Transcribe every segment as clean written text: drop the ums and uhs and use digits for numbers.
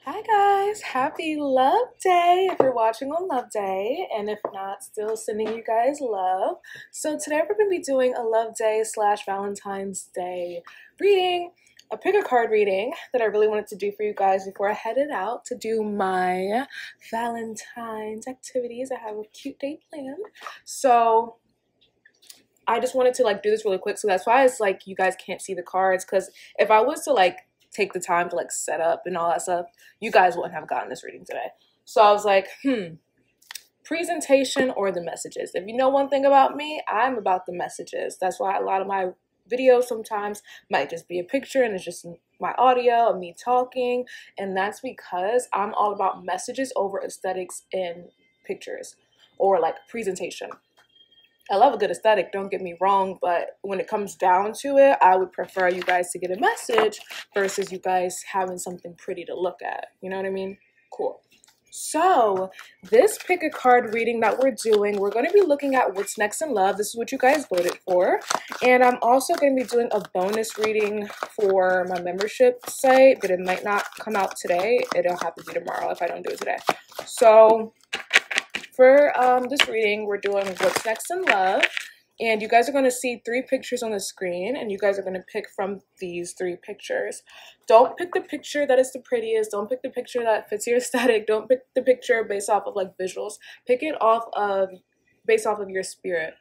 Hi guys, happy Love Day if you're watching on Love Day, and if not, still sending you guys love. So today we're going to be doing a Love Day / Valentine's Day reading, a pick a card reading that I really wanted to do for you guys before I headed out to do my Valentine's activities. I have a cute day planned. So I just wanted to do this really quick, so that's why it's you guys can't see the cards, because if I was to take the time to set up and all that stuff, you guys wouldn't have gotten this reading today. So I was like, presentation or the messages. If you know one thing about me, I'm about the messages. That's why a lot of my videos sometimes might just be a picture and it's just my audio of me talking, and that's because I'm all about messages over aesthetics in pictures or presentation. I love a good aesthetic, don't get me wrong, but when it comes down to it, I would prefer you guys to get a message versus you guys having something pretty to look at. You know what I mean? Cool. So this pick a card reading that we're doing, we're going to be looking at what's next in love. This is what you guys voted for. And I'm also going to be doing a bonus reading for my membership site, but it might not come out today. It'll have to be tomorrow if I don't do it today. So for this reading, we're doing what's next in love, and you guys are going to see 3 pictures on the screen, and you guys are going to pick from these 3 pictures. Don't pick the picture that is the prettiest. Don't pick the picture that fits your aesthetic. Don't pick the picture based off of visuals. Pick it based off of your spirit.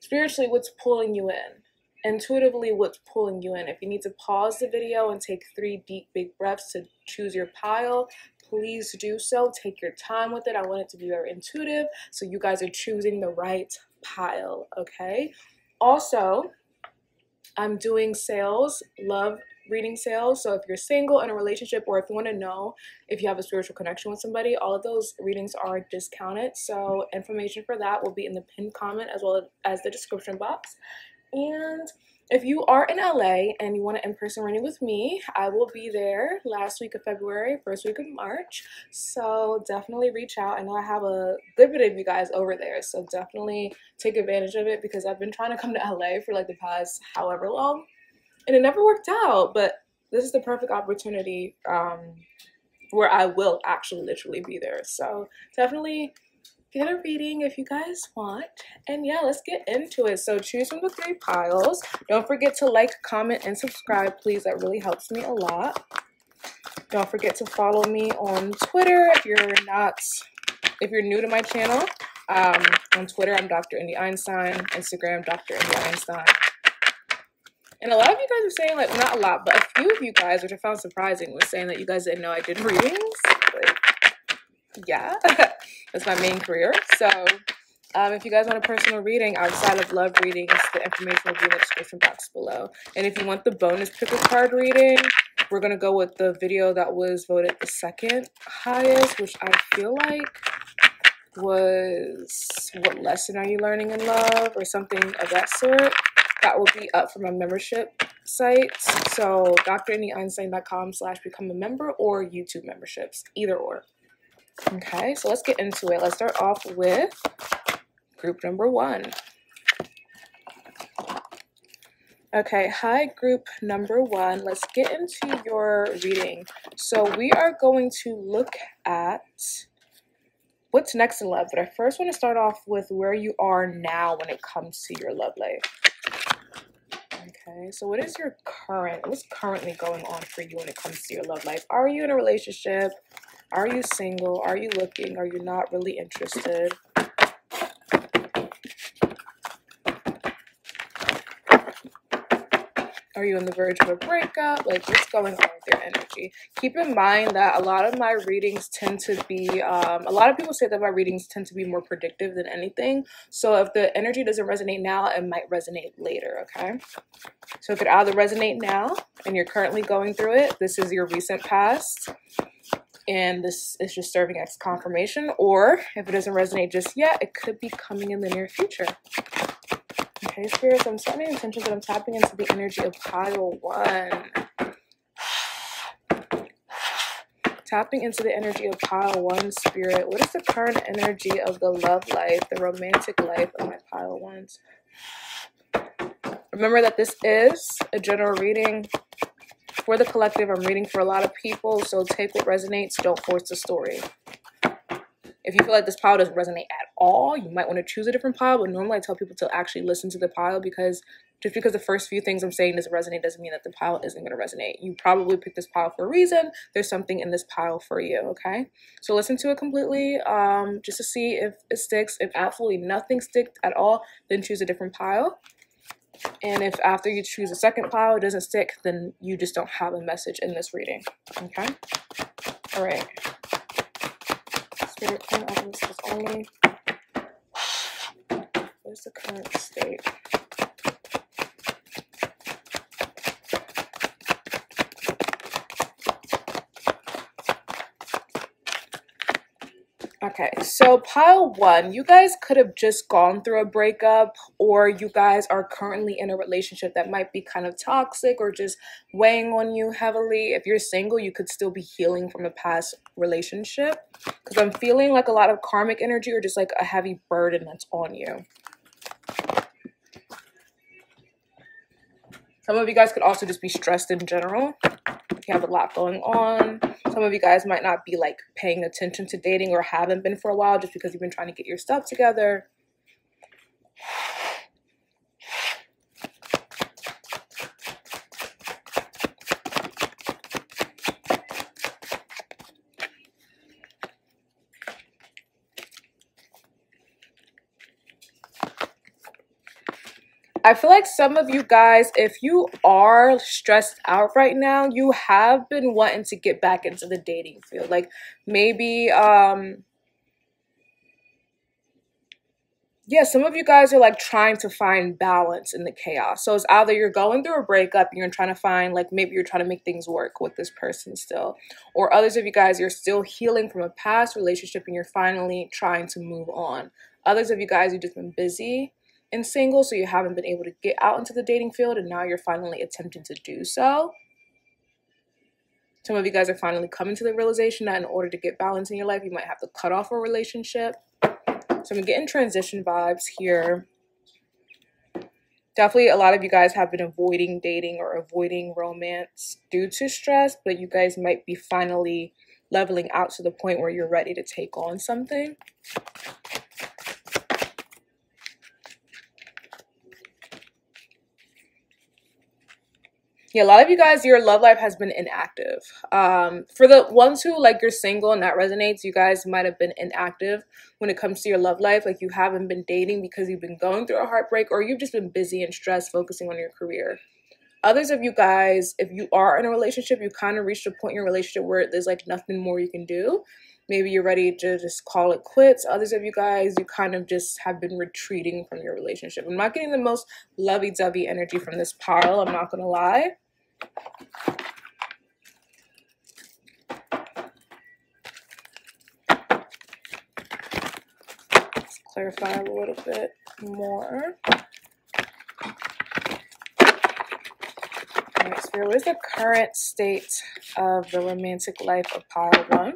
Spiritually, what's pulling you in? Intuitively, what's pulling you in? If you need to pause the video and take 3 deep, big breaths to choose your pile, please do so. Take your time with it. I want it to be very intuitive, so you guys are choosing the right pile, okay? Also, I'm doing sales, love reading sales. So if you're single in a relationship, or if you want to know if you have a spiritual connection with somebody, all of those readings are discounted. So information for that will be in the pinned comment as well as the description box. And if you are in LA and you want an in-person reading with me, I will be there last week of February, first week of March. So definitely reach out. I know I have a good bit of you guys over there, so definitely take advantage of it, because I've been trying to come to LA for the past however long, and it never worked out. But this is the perfect opportunity where I will actually literally be there. So definitely get a reading if you guys want. And yeah, let's get into it. So choose from the 3 piles. Don't forget to like, comment, and subscribe, please. That really helps me a lot. Don't forget to follow me on Twitter if you're new to my channel. On Twitter, I'm Dr Indy Einstein. Instagram, Dr Indy Einstein. And a lot of you guys are saying, not a lot, but a few of you guys, which I found surprising, was saying that you guys didn't know I did readings. Yeah, that's my main career. So if you guys want a personal reading outside of love readings, the information will be in the description box below. And if you want the bonus pick a card reading, we're going to go with the video that was voted the second highest, which I feel like was what lesson are you learning in love, or something of that sort. That will be up for my membership site. So DrIndyEinstein.com/become a member, or YouTube memberships, either or. Okay, so let's get into it. Let's start off with group number 1. Okay, hi group number 1. Let's get into your reading. So we are going to look at what's next in love, but I first want to start off with where you are now when it comes to your love life. Okay, so what's currently going on for you when it comes to your love life? Are you in a relationship? Are you single? Are you looking? Are you not really interested? Are you on the verge of a breakup? What's going on with your energy? Keep in mind that a lot of my readings tend to be, a lot of people say that my readings tend to be more predictive than anything. So if the energy doesn't resonate now, it might resonate later, okay? So it could either resonate now and you're currently going through it. This is your recent past, and this is just serving as confirmation. Or if it doesn't resonate just yet, it could be coming in the near future. Okay, spirits, I'm setting intentions that I'm tapping into the energy of pile 1. Tapping into the energy of pile 1, spirit. What is the current energy of the love life, the romantic life of my pile 1s? Remember that this is a general reading. for the collective. I'm reading for a lot of people, so take what resonates. Don't force the story. If you feel like this pile doesn't resonate at all, you might want to choose a different pile. But normally I tell people to actually listen to the pile, because just because the first few things I'm saying doesn't resonate doesn't mean that the pile isn't going to resonate. You probably picked this pile for a reason. There's something in this pile for you, okay? So listen to it completely, just to see if it sticks. If absolutely nothing sticks at all, then choose a different pile. And if after you choose a second pile it doesn't stick, then you just don't have a message in this reading, okay? All right. Spirit, can I this is only. Where's the current state? Okay, so pile 1, you guys could have just gone through a breakup, or you guys are currently in a relationship that might be kind of toxic or just weighing on you heavily. If you're single, you could still be healing from a past relationship, because I'm feeling like a lot of karmic energy or just like a heavy burden that's on you. Some of you guys could also just be stressed in general. You have a lot going on. Some of you guys might not be like paying attention to dating or haven't been for a while just because you've been trying to get your stuff together. I feel like some of you guys, if you are stressed out right now, you have been wanting to get back into the dating field. Like maybe, yeah, some of you guys are like trying to find balance in the chaos. So it's either you're going through a breakup and you're trying to find, like maybe you're trying to make things work with this person still. Or others of you guys, you're still healing from a past relationship and you're finally trying to move on. Others of you guys, you've just been busy and single, so you haven't been able to get out into the dating field, and now you're finally attempting to do so. Some of you guys are finally coming to the realization that in order to get balance in your life, you might have to cut off a relationship. So I'm getting transition vibes here. Definitely a lot of you guys have been avoiding dating or avoiding romance due to stress, but you guys might be finally leveling out to the point where you're ready to take on something. Yeah, a lot of you guys, your love life has been inactive. For the ones who like you're single and that resonates, you guys might have been inactive when it comes to your love life. Like you haven't been dating because you've been going through a heartbreak, or you've just been busy and stressed focusing on your career. Others of you guys, if you are in a relationship, you kind of reached a point in your relationship where there's like nothing more you can do. Maybe you're ready to just call it quits. Others of you guys, you kind of just have been retreating from your relationship. I'm not getting the most lovey-dovey energy from this pile, I'm not going to lie. Let's clarify a little bit more. Alright, so what is the current state of the romantic life of pile 1?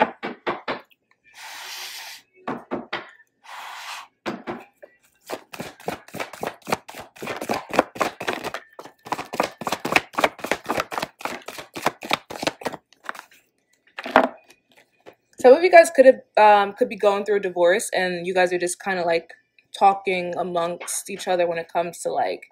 Some of you guys could be going through a divorce, and you guys are just kind of like talking amongst each other when it comes to like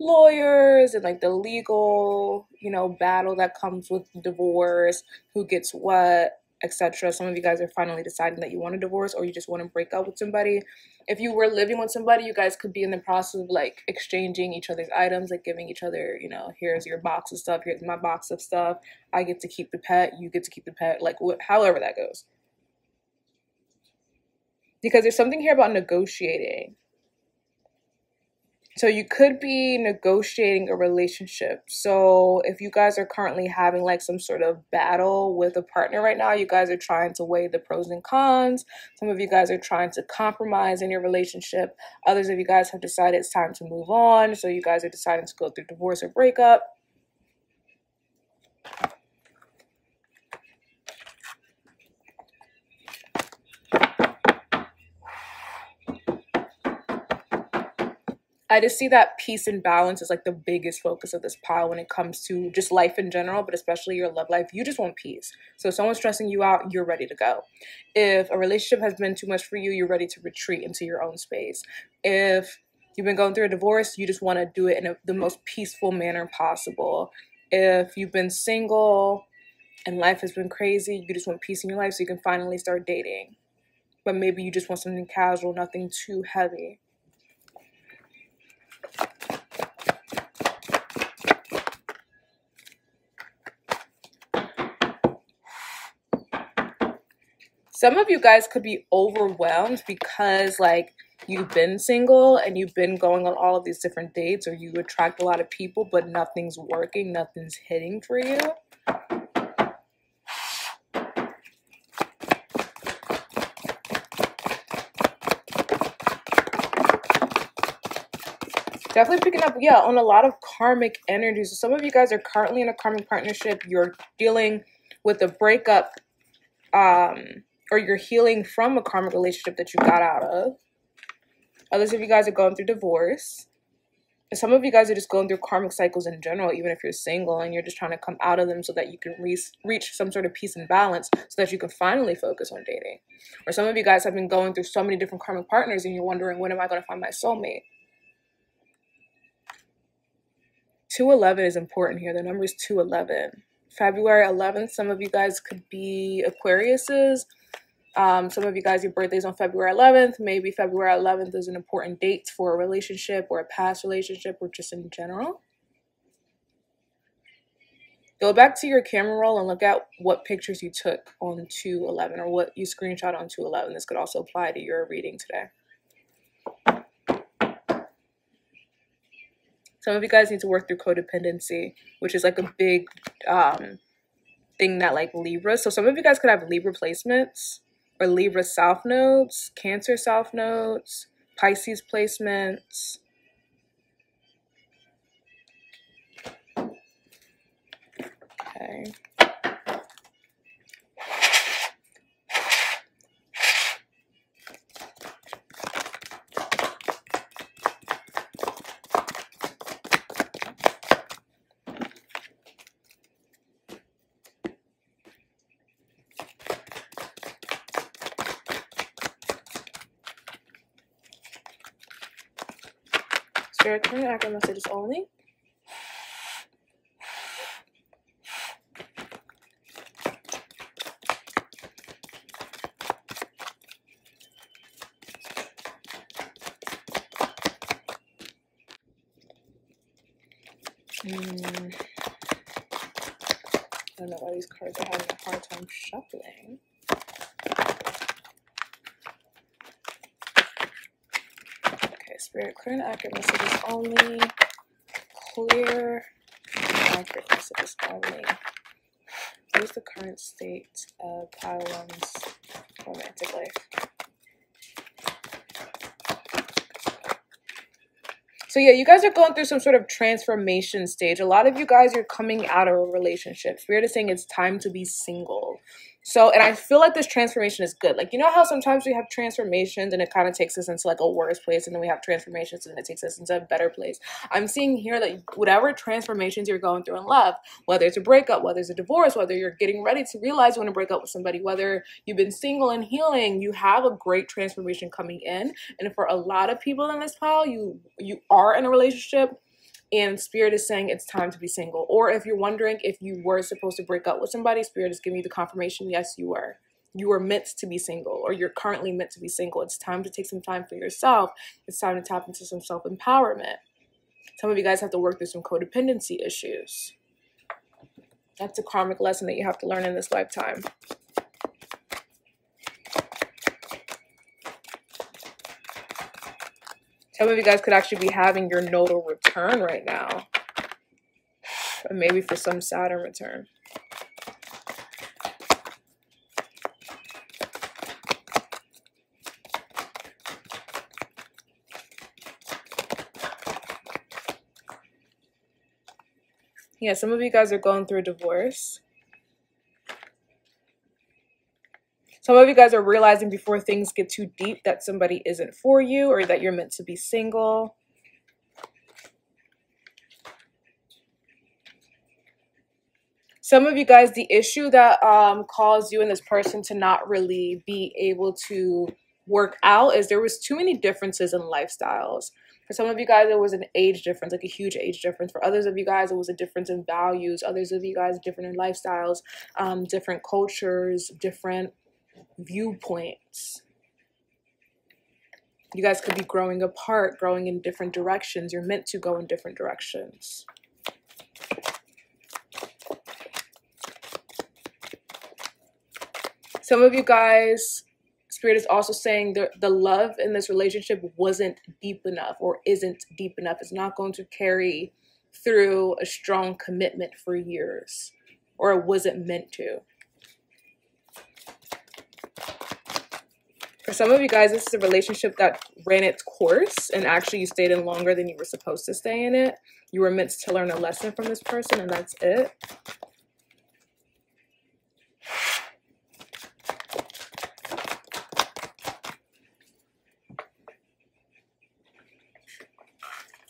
lawyers and like the legal, you know, battle that comes with divorce, who gets what, etc. Some of you guys are finally deciding that you want a divorce, or you just want to break up with somebody. If you were living with somebody, you guys could be in the process of like exchanging each other's items, like giving each other, you know, here's your box of stuff, here's my box of stuff. I get to keep the pet, you get to keep the pet, like however that goes. Because there's something here about negotiating. So you could be negotiating a relationship. So if you guys are currently having like some sort of battle with a partner right now, you guys are trying to weigh the pros and cons. Some of you guys are trying to compromise in your relationship. Others of you guys have decided it's time to move on. So you guys are deciding to go through divorce or breakup. I just see that peace and balance is like the biggest focus of this pile when it comes to just life in general, but especially your love life. You just want peace. So if someone's stressing you out, you're ready to go. If a relationship has been too much for you, you're ready to retreat into your own space. If you've been going through a divorce, you just want to do it in the most peaceful manner possible. If you've been single and life has been crazy, you just want peace in your life so you can finally start dating. But maybe you just want something casual, nothing too heavy. Some of you guys could be overwhelmed because like you've been single and you've been going on all of these different dates, or you attract a lot of people, but nothing's working, nothing's hitting for you. Definitely picking up, yeah, on a lot of karmic energies. So some of you guys are currently in a karmic partnership. You're dealing with a breakup, or you're healing from a karmic relationship that you got out of. Others of you guys are going through divorce. And some of you guys are just going through karmic cycles in general, even if you're single, and you're just trying to come out of them so that you can reach some sort of peace and balance so that you can finally focus on dating. Or some of you guys have been going through so many different karmic partners and you're wondering, when am I going to find my soulmate? 211 is important here. The number is 211. February 11th, some of you guys could be Aquariuses. Some of you guys, your birthday's on February 11th. Maybe February 11th is an important date for a relationship or a past relationship or just in general. Go back to your camera roll and look at what pictures you took on 211 or what you screenshot on 211. This could also apply to your reading today. Some of you guys need to work through codependency, which is like a big thing that like Libra. So some of you guys could have Libra placements or Libra south nodes, Cancer south nodes, Pisces placements. Okay. Spirit, can I accurate messages only? I don't know why these cards are having a hard time shuffling. Okay, Spirit, clear and accurate messages only. Clear and accurate messages only. What is the current state of Pile 1's romantic life? So yeah, you guys are going through some sort of transformation stage. A lot of you guys are coming out of a relationship. Spirit is saying it's time to be single. So, and I feel like this transformation is good. Like, you know how sometimes we have transformations and it kind of takes us into like a worse place, and then we have transformations and it takes us into a better place. I'm seeing here that whatever transformations you're going through in love, whether it's a breakup, whether it's a divorce, whether you're getting ready to realize you want to break up with somebody, whether you've been single and healing, you have a great transformation coming in. And for a lot of people in this pile, you are in a relationship, and Spirit is saying it's time to be single. Or if you're wondering if you were supposed to break up with somebody, Spirit is giving you the confirmation, yes, you were. You were meant to be single, or you're currently meant to be single. It's time to take some time for yourself. It's time to tap into some self-empowerment. Some of you guys have to work through some codependency issues. That's a karmic lesson that you have to learn in this lifetime. Some of you guys could actually be having your nodal return right now. Or maybe for some Saturn return. Yeah, some of you guys are going through a divorce. Some of you guys are realizing before things get too deep that somebody isn't for you, or that you're meant to be single. Some of you guys, the issue that caused you and this person to not really be able to work out is there was too many differences in lifestyles. For some of you guys, there was an age difference, like a huge age difference. For others of you guys, it was a difference in values. Others of you guys, different in lifestyles, different cultures, different viewpoints. You guys could be growing apart, growing in different directions. You're meant to go in different directions. Some of you guys, Spirit is also saying the love in this relationship wasn't deep enough or isn't deep enough. It's not going to carry through a strong commitment for years, or it wasn't meant to. For some of you guys, this is a relationship that ran its course and actually you stayed in longer than you were supposed to stay in it. You were meant to learn a lesson from this person and that's it.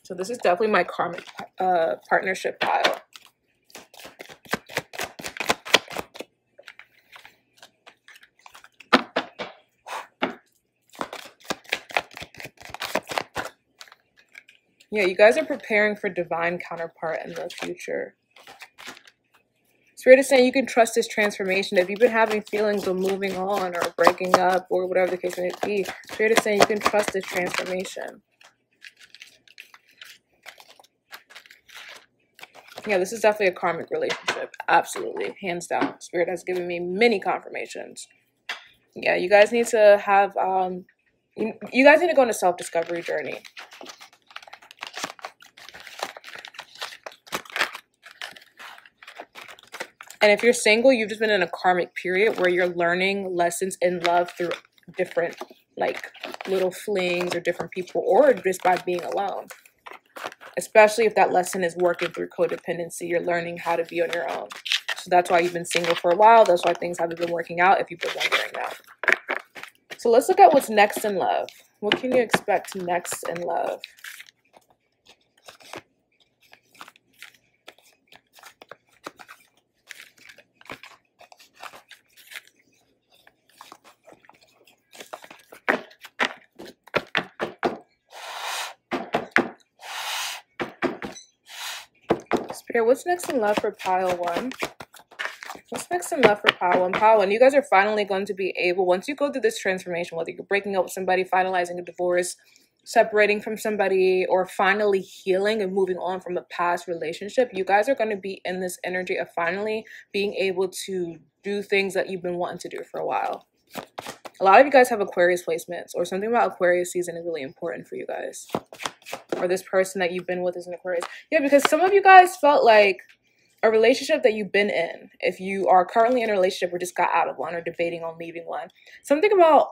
So this is definitely my karmic partnership pile. Yeah, you guys are preparing for divine counterpart in the future. Spirit is saying you can trust this transformation. If you've been having feelings of moving on or breaking up or whatever the case may be, Spirit is saying you can trust this transformation. Yeah, this is definitely a karmic relationship. Absolutely. Hands down. Spirit has given me many confirmations. Yeah, you guys need to have, you guys need to go on a self-discovery journey. And if you're single, you've just been in a karmic period where you're learning lessons in love through different, like, little flings or different people, or just by being alone. Especially if that lesson is working through codependency, you're learning how to be on your own. So that's why you've been single for a while. That's why things haven't been working out, if you've been wondering that. So let's look at what's next in love. What can you expect next in love? Spirit, what's next in love for pile 1? What's next in love for pile 1? Pile 1, you guys are finally going to be able, once you go through this transformation, whether you're breaking up with somebody, finalizing a divorce, separating from somebody, or finally healing and moving on from a past relationship, you guys are going to be in this energy of finally being able to do things that you've been wanting to do for a while. A lot of you guys have Aquarius placements, or something about Aquarius season is really important for you guys. Or this person that you've been with is an Aquarius. Yeah, because some of you guys felt like a relationship that you've been in, if you are currently in a relationship or just got out of one or debating on leaving one, something about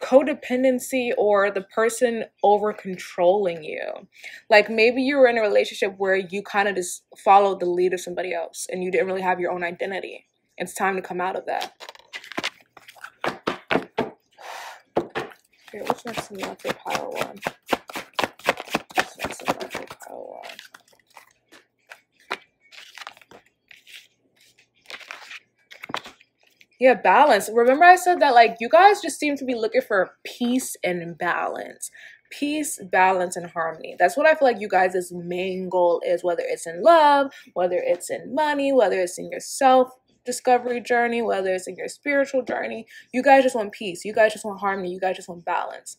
codependency or the person over controlling you. Like maybe you were in a relationship where you kind of just followed the lead of somebody else and you didn't really have your own identity. It's time to come out of that. Okay, what's next in love for pile 1? What's next in love for pile 1? Yeah, balance. Remember I said that, like, you guys just seem to be looking for peace and balance. Peace, balance, and harmony. That's what I feel like you guys' main goal is, whether it's in love, whether it's in money, whether it's in your self-discovery journey, whether it's in your spiritual journey. You guys just want peace. You guys just want harmony. You guys just want balance.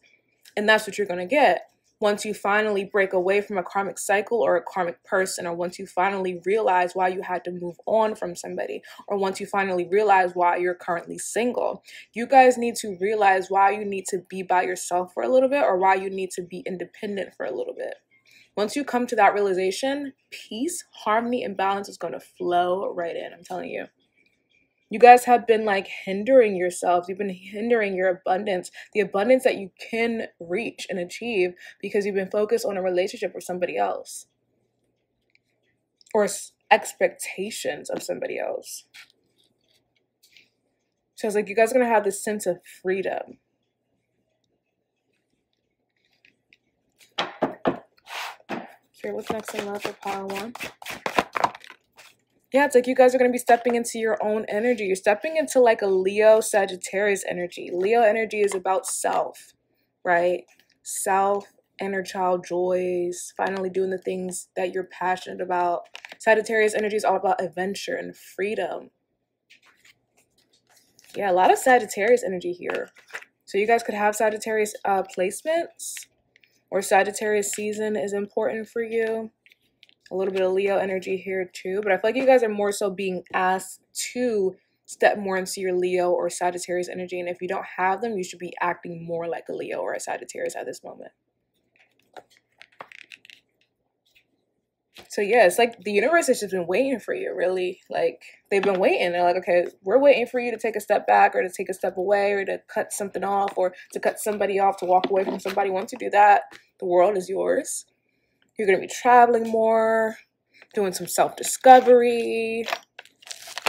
And that's what you're going to get once you finally break away from a karmic cycle or a karmic person, or once you finally realize why you had to move on from somebody, or once you finally realize why you're currently single. You guys need to realize why you need to be by yourself for a little bit, or why you need to be independent for a little bit. Once you come to that realization, peace, harmony, and balance is going to flow right in. I'm telling you. You guys have been like hindering yourselves. You've been hindering your abundance, the abundance that you can reach and achieve, because you've been focused on a relationship with somebody else or expectations of somebody else. So it's like you guys are going to have this sense of freedom. Okay, what's next in love for pile 1? Yeah, it's like you guys are going to be stepping into your own energy. You're stepping into like a Leo Sagittarius energy. Leo energy is about self, right? Self, inner child joys, finally doing the things that you're passionate about. Sagittarius energy is all about adventure and freedom. Yeah, a lot of Sagittarius energy here. So you guys could have Sagittarius placements, or Sagittarius season is important for you. A little bit of Leo energy here too, but I feel like you guys are more so being asked to step more into your Leo or Sagittarius energy, and if you don't have them, you should be acting more like a Leo or a Sagittarius at this moment. So yeah, it's like the universe has just been waiting for you, really. Like, they've been waiting. They're like, okay, we're waiting for you to take a step back, or to take a step away, or to cut something off, or to cut somebody off, to walk away from somebody. Once you do that, the world is yours. You're going to be traveling more, doing some self-discovery.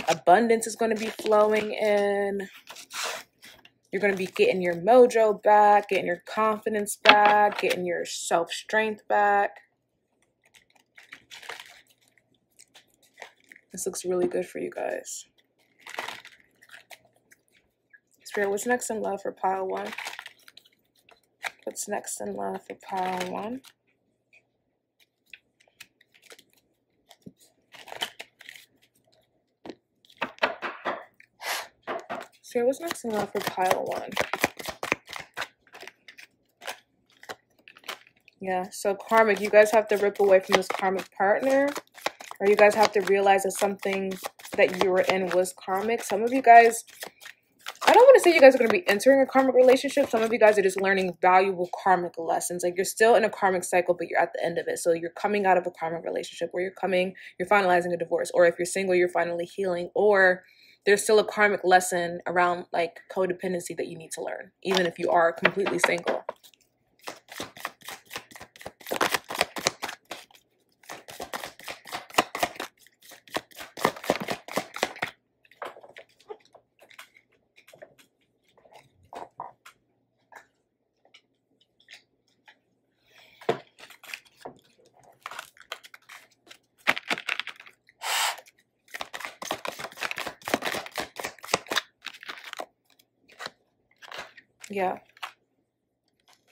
Abundance is going to be flowing in. You're going to be getting your mojo back, getting your confidence back, getting your self-strength back. This looks really good for you guys. Spirit, what's next in love for pile 1? What's next in love for pile 1? Spirit, what's next in love for pile 1? Yeah, so karmic, you guys have to rip away from this karmic partner, or you guys have to realize that something that you were in was karmic. Some of you guys, I don't want to say you guys are going to be entering a karmic relationship. Some of you guys are just learning valuable karmic lessons. Like, you're still in a karmic cycle, but you're at the end of it. So you're coming out of a karmic relationship, where you're finalizing a divorce, or if you're single, you're finally healing, or there's still a karmic lesson around like codependency that you need to learn, even if you are completely single. Yeah,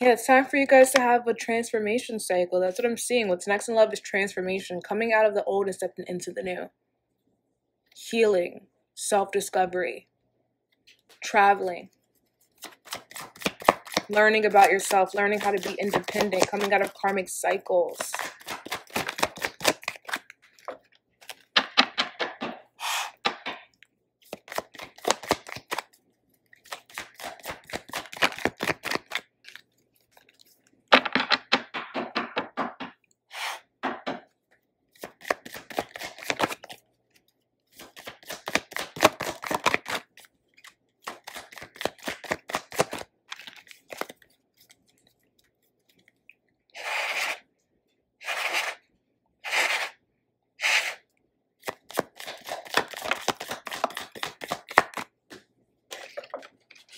it's time for you guys to have a transformation cycle. That's what I'm seeing. What's next in love is transformation, coming out of the old and stepping into the new. Healing, self-discovery, traveling, learning about yourself, learning how to be independent, coming out of karmic cycles.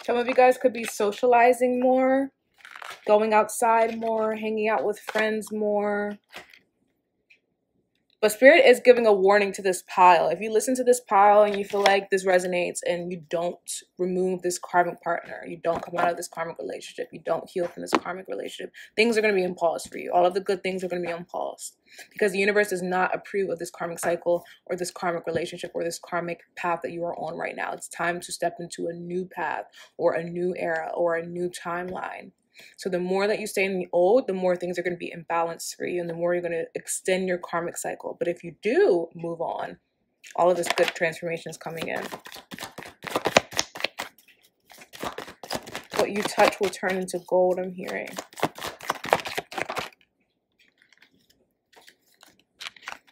Some of you guys could be socializing more, going outside more, hanging out with friends more. But Spirit is giving a warning to this pile. If you listen to this pile and you feel like this resonates, and you don't remove this karmic partner, you don't come out of this karmic relationship, you don't heal from this karmic relationship, things are going to be on pause for you. All of the good things are going to be on pause, because the universe does not approve of this karmic cycle, or this karmic relationship, or this karmic path that you are on right now. It's time to step into a new path, or a new era, or a new timeline. So the more that you stay in the old, the more things are going to be imbalanced for you, and the more you're going to extend your karmic cycle. But if you do move on, all of this good transformation is coming in. What you touch will turn into gold, I'm hearing.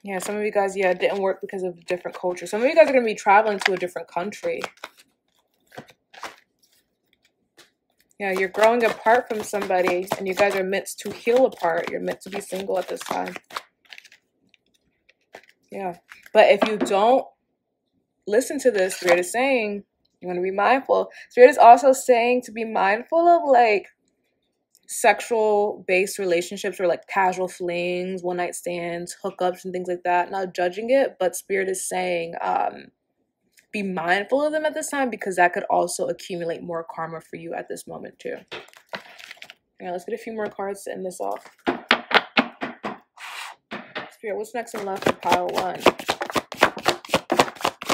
Yeah, some of you guys, it didn't work because of a different culture. Some of you guys are going to be traveling to a different country. Yeah, you're growing apart from somebody, and you guys are meant to heal apart. You're meant to be single at this time. Yeah, but if you don't listen to this, Spirit is saying you want to be mindful. Spirit is also saying to be mindful of like sexual based relationships or like casual flings, one night stands, hookups, and things like that. Not judging it, but Spirit is saying be mindful of them at this time, because that could also accumulate more karma for you at this moment too. Yeah, let's get a few more cards to end this off. Spirit, what's next in love for pile 1?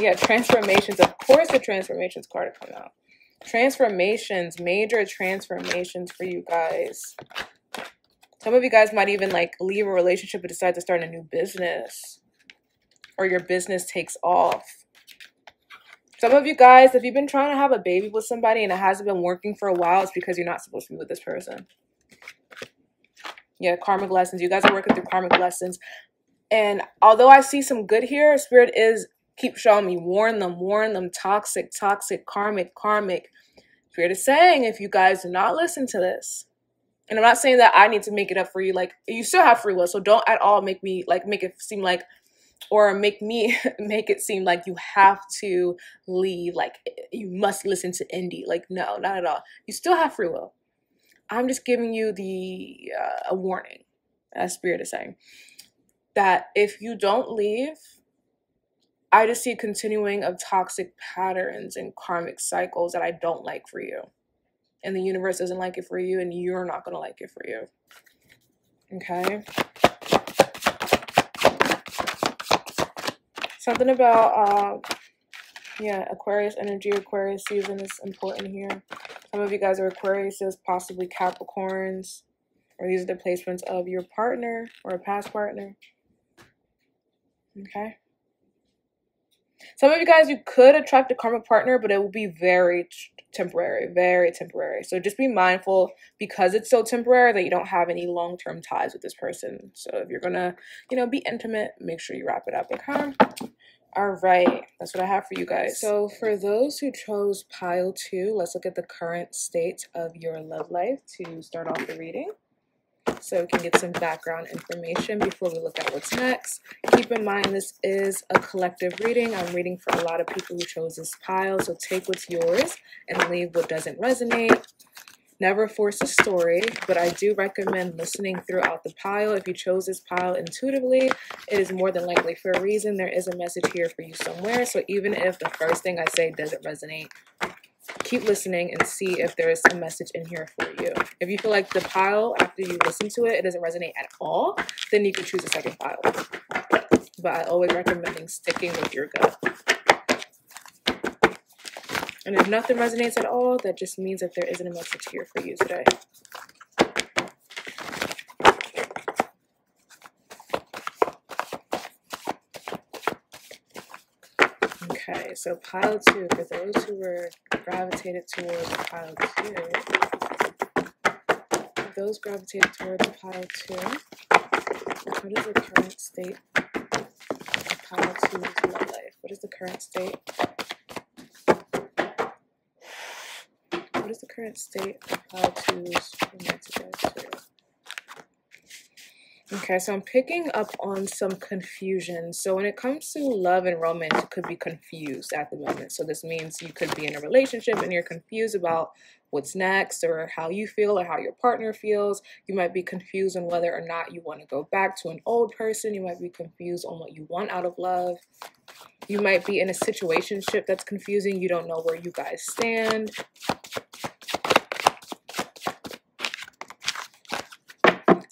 Yeah, transformations. Of course the transformations card will come out. Transformations, major transformations for you guys. Some of you guys might even like leave a relationship and decide to start a new business, or your business takes off. Some of you guys, if you've been trying to have a baby with somebody and it hasn't been working for a while, it's because you're not supposed to be with this person. Yeah, karmic lessons. You guys are working through karmic lessons. And although I see some good here, Spirit is keep showing me, warn them, toxic, karmic. Spirit is saying, if you guys do not listen to this, and I'm not saying that I need to make it up for you, like, you still have free will, so don't at all make me, like, make it seem like, or make it seem like you have to leave, like, you must listen to Indy. Like, no, not at all. You still have free will. I'm just giving you a warning, as Spirit is saying, that if you don't leave, I just see a continuing of toxic patterns and karmic cycles that I don't like for you. And the universe doesn't like it for you, and you're not going to like it for you. Okay? Something about, yeah, Aquarius energy, Aquarius season is important here. Some of you guys are Aquariuses, possibly Capricorns, or these are the placements of your partner or a past partner. Okay? Some of you guys, you could attract a karmic partner, but it will be very temporary, very temporary. So just be mindful, because it's so temporary, that you don't have any long-term ties with this person. So if you're going to, you know, be intimate, make sure you wrap it up, okay? All right, that's what I have for you guys. So for those who chose pile 2, let's look at the current state of your love life to start off the reading, so we can get some background information before we look at what's next. Keep in mind, this is a collective reading. I'm reading for a lot of people who chose this pile, so take what's yours and leave what doesn't resonate. Never force a story, but I do recommend listening throughout the pile. If you chose this pile intuitively, it is more than likely for a reason. There is a message here for you somewhere, so even if the first thing I say doesn't resonate, keep listening and see if there is a message in here for you. If you feel like the pile, after you listen to it, it doesn't resonate at all, then you can choose a second pile. But I always recommend sticking with your gut. And if nothing resonates at all, that just means that there isn't a message here for you today. Okay, so pile 2, for those who were gravitated towards pile 2, those gravitated towards pile 2, what is the current state of pile 2's love life? What is the current state? What is the current state of pile 2's romantic life too? Okay, so I'm picking up on some confusion. So when it comes to love and romance, you could be confused at the moment. So this means you could be in a relationship and you're confused about what's next, or how you feel, or how your partner feels. You might be confused on whether or not you want to go back to an old person. You might be confused on what you want out of love. You might be in a situationship that's confusing. You don't know where you guys stand.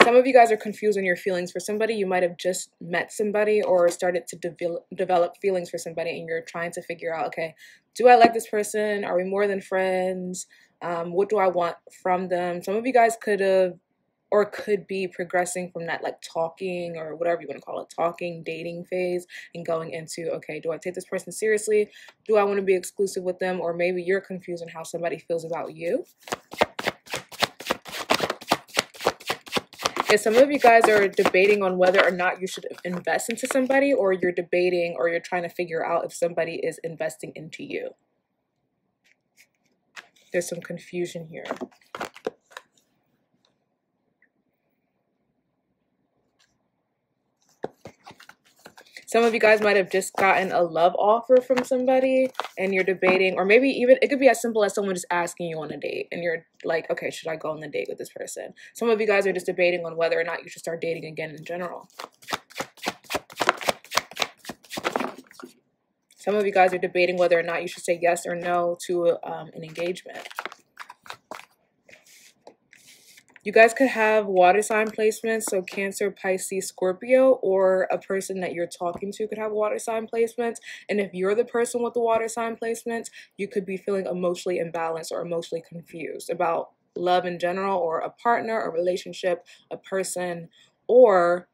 Some of you guys are confused on your feelings for somebody. You might have just met somebody or started to develop feelings for somebody, and you're trying to figure out, okay, do I like this person? Are we more than friends? What do I want from them? Some of you guys could have or could be progressing from that, like, talking, or whatever you want to call it, talking, dating phase, and going into, okay, do I take this person seriously? Do I want to be exclusive with them? Or maybe you're confused on how somebody feels about you. And some of you guys are debating on whether or not you should invest into somebody, or you're debating, or you're trying to figure out if somebody is investing into you. There's some confusion here. Some of you guys might have just gotten a love offer from somebody and you're debating, or maybe even it could be as simple as someone just asking you on a date and you're like, okay, should I go on the date with this person? Some of you guys are just debating on whether or not you should start dating again in general. Some of you guys are debating whether or not you should say yes or no to an engagement. You guys could have water sign placements, so Cancer, Pisces, Scorpio, or a person that you're talking to could have water sign placements. And if you're the person with the water sign placements, you could be feeling emotionally imbalanced or emotionally confused about love in general, or a partner, a relationship, a person, or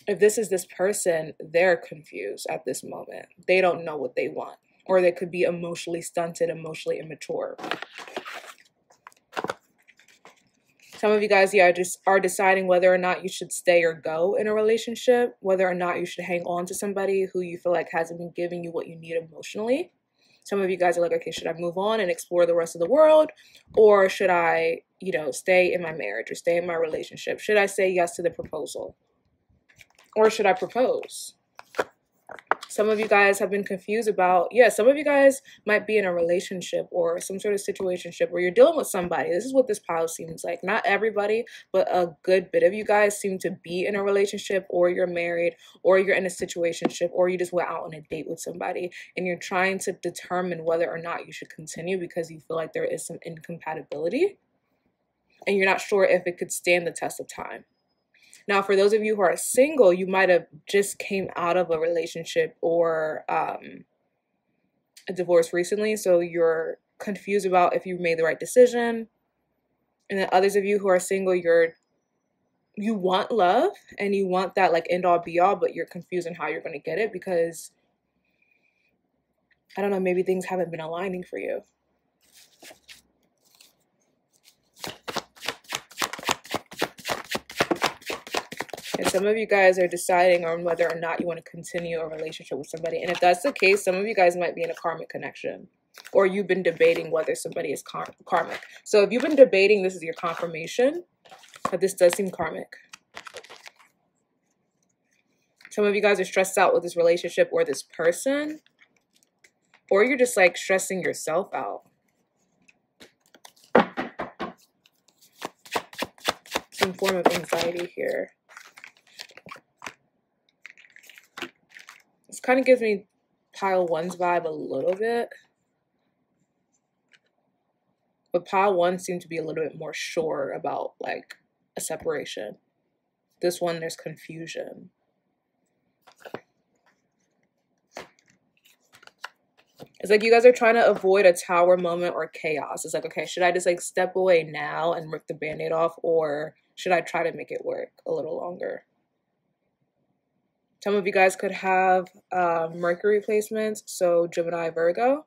if this is this person, they're confused at this moment. They don't know what they want, or they could be emotionally stunted, emotionally immature. Some of you guys, yeah, just are deciding whether or not you should stay or go in a relationship, whether or not you should hang on to somebody who you feel like hasn't been giving you what you need emotionally. Some of you guys are like, okay, should I move on and explore the rest of the world? Or should I, you know, stay in my marriage or stay in my relationship? Should I say yes to the proposal? Or should I propose? Some of you guys have been confused about, yeah, some of you guys might be in a relationship or some sort of situationship where you're dealing with somebody. This is what this pile seems like. Not everybody, but a good bit of you guys seem to be in a relationship, or you're married, or you're in a situationship, or you just went out on a date with somebody and you're trying to determine whether or not you should continue because you feel like there is some incompatibility and you're not sure if it could stand the test of time. Now, for those of you who are single, you might have just came out of a relationship or a divorce recently, so you're confused about if you made the right decision. And then others of you who are single, you want love and you want that like end all be all, but you're confused on how you're going to get it because, I don't know, maybe things haven't been aligning for you. And some of you guys are deciding on whether or not you want to continue a relationship with somebody. And if that's the case, some of you guys might be in a karmic connection, or you've been debating whether somebody is karmic. So if you've been debating, this is your confirmation, but this does seem karmic. Some of you guys are stressed out with this relationship or this person, or you're just like stressing yourself out. Some form of anxiety here. This kind of gives me pile one's vibe a little bit. But pile one seems to be a little bit more sure about like a separation. This one, there's confusion. It's like you guys are trying to avoid a tower moment or chaos. It's like, okay, should I just like step away now and rip the band-aid off, or should I try to make it work a little longer? Some of you guys could have Mercury placements, so Gemini, Virgo.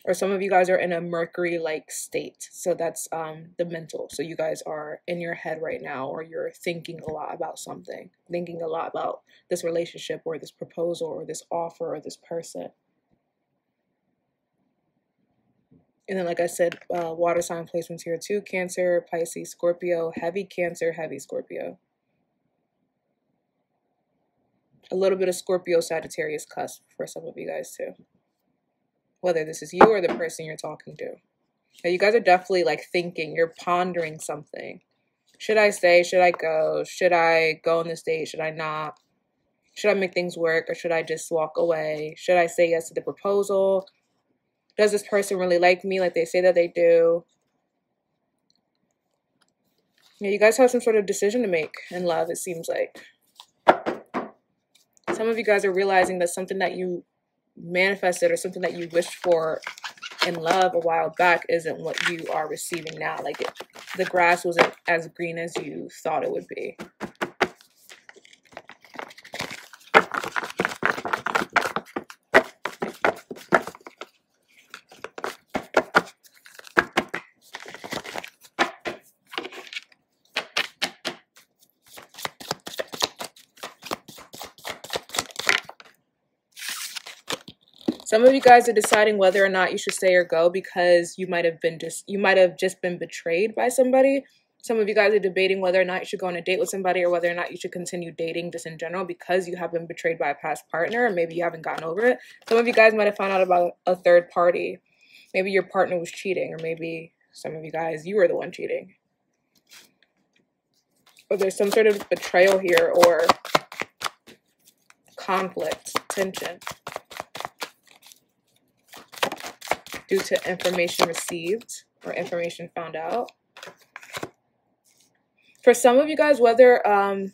Or some of you guys are in a Mercury-like state, so that's the mental. So you guys are in your head right now, or you're thinking a lot about something, thinking a lot about this relationship or this proposal or this offer or this person. And then, like I said, water sign placements here too. Cancer, Pisces, Scorpio, heavy Cancer, heavy Scorpio. A little bit of Scorpio, Sagittarius cusp for some of you guys too. Whether this is you or the person you're talking to. Now, you guys are definitely like thinking, you're pondering something. Should I stay? Should I go? Should I go on this date? Should I not? Should I make things work, or should I just walk away? Should I say yes to the proposal? Does this person really like me like they say that they do? Yeah, you guys have some sort of decision to make in love, it seems like. Some of you guys are realizing that something that you manifested or something that you wished for in love a while back isn't what you are receiving now. Like the grass wasn't as green as you thought it would be. Some of you guys are deciding whether or not you should stay or go because you might have just been betrayed by somebody. Some of you guys are debating whether or not you should go on a date with somebody or whether or not you should continue dating just in general because you have been betrayed by a past partner or maybe you haven't gotten over it. Some of you guys might have found out about a third party. Maybe your partner was cheating, or maybe some of you guys, you were the one cheating. Or there's some sort of betrayal here or conflict, tension due to information received or information found out. For some of you guys, whether,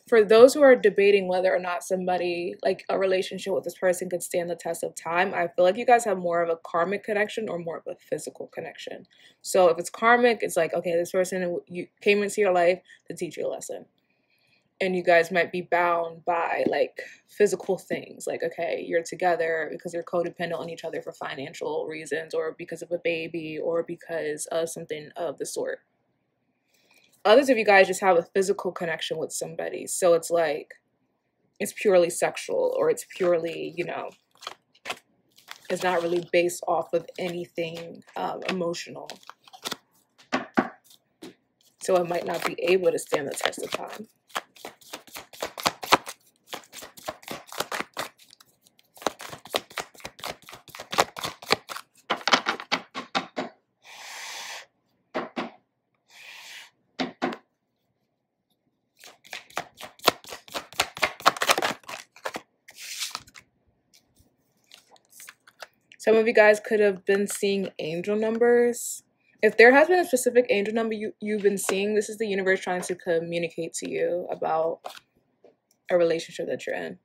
for those who are debating whether or not somebody, like a relationship with this person could stand the test of time, I feel like you guys have more of a karmic connection or more of a physical connection. So if it's karmic, it's like, okay, this person you came into your life to teach you a lesson. And you guys might be bound by like physical things. Like, okay, you're together because you're codependent on each other for financial reasons or because of a baby or because of something of the sort. Others of you guys just have a physical connection with somebody. So it's like, it's purely sexual or it's purely, you know, it's not really based off of anything emotional. So it might not be able to stand the test of time. Some of you guys could have been seeing angel numbers. If there has been a specific angel number you've been seeing, this is the universe trying to communicate to you about a relationship that you're in.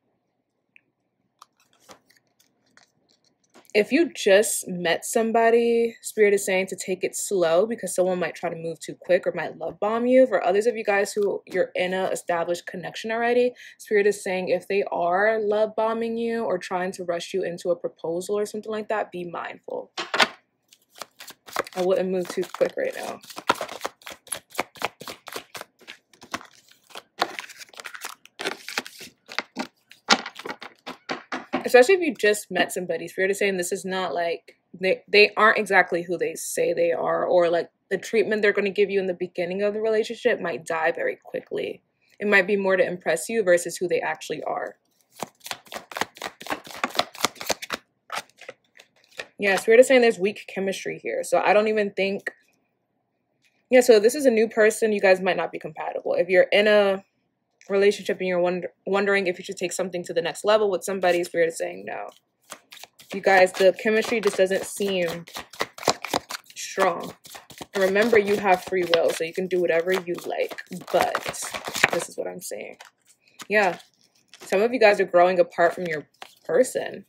If you just met somebody, Spirit is saying to take it slow because someone might try to move too quick or might love bomb you. For others of you guys who you're in an established connection already, Spirit is saying if they are love bombing you or trying to rush you into a proposal or something like that, be mindful. I wouldn't move too quick right now. Especially if you just met somebody, Spirit is saying this is not like, they aren't exactly who they say they are, or like the treatment they're going to give you in the beginning of the relationship might die very quickly. It might be more to impress you versus who they actually are. Yeah, Spirit is saying there's weak chemistry here. So I don't even think, yeah, so this is a new person. You guys might not be compatible. If you're in a relationship and you're wondering if you should take something to the next level with somebody, Spirit is saying no. You guys, the chemistry just doesn't seem strong. And remember, you have free will, so you can do whatever you like. But this is what I'm saying. Yeah, some of you guys are growing apart from your person.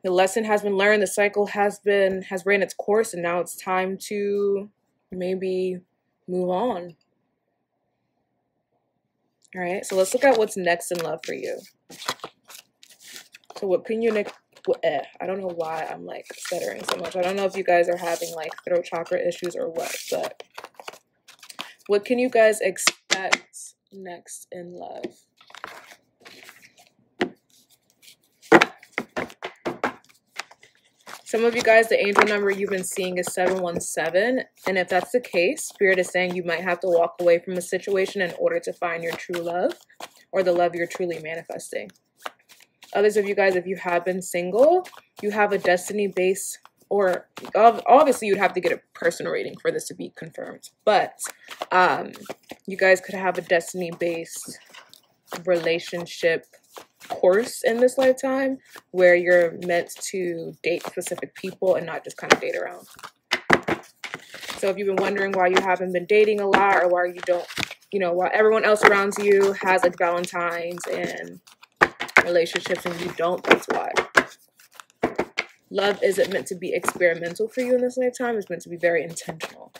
The lesson has been learned. The cycle has ran its course, and now it's time to maybe move on. All right, so let's look at what's next in love for you. So what can you next? I don't know why I'm like stuttering so much. I don't know if you guys are having like throat chakra issues or what, but what can you guys expect next in love? Some of you guys, the angel number you've been seeing is 717. And if that's the case, Spirit is saying you might have to walk away from a situation in order to find your true love or the love you're truly manifesting. Others of you guys, if you have been single, you have a destiny base, or obviously you'd have to get a personal reading for this to be confirmed. But you guys could have a destiny-based relationship course in this lifetime where you're meant to date specific people and not just kind of date around. So if you've been wondering why you haven't been dating a lot, or why you don't, you know, while everyone else around you has like Valentine's and relationships and you don't, that's why. Love isn't meant to be experimental for you in this lifetime. It's meant to be very intentional.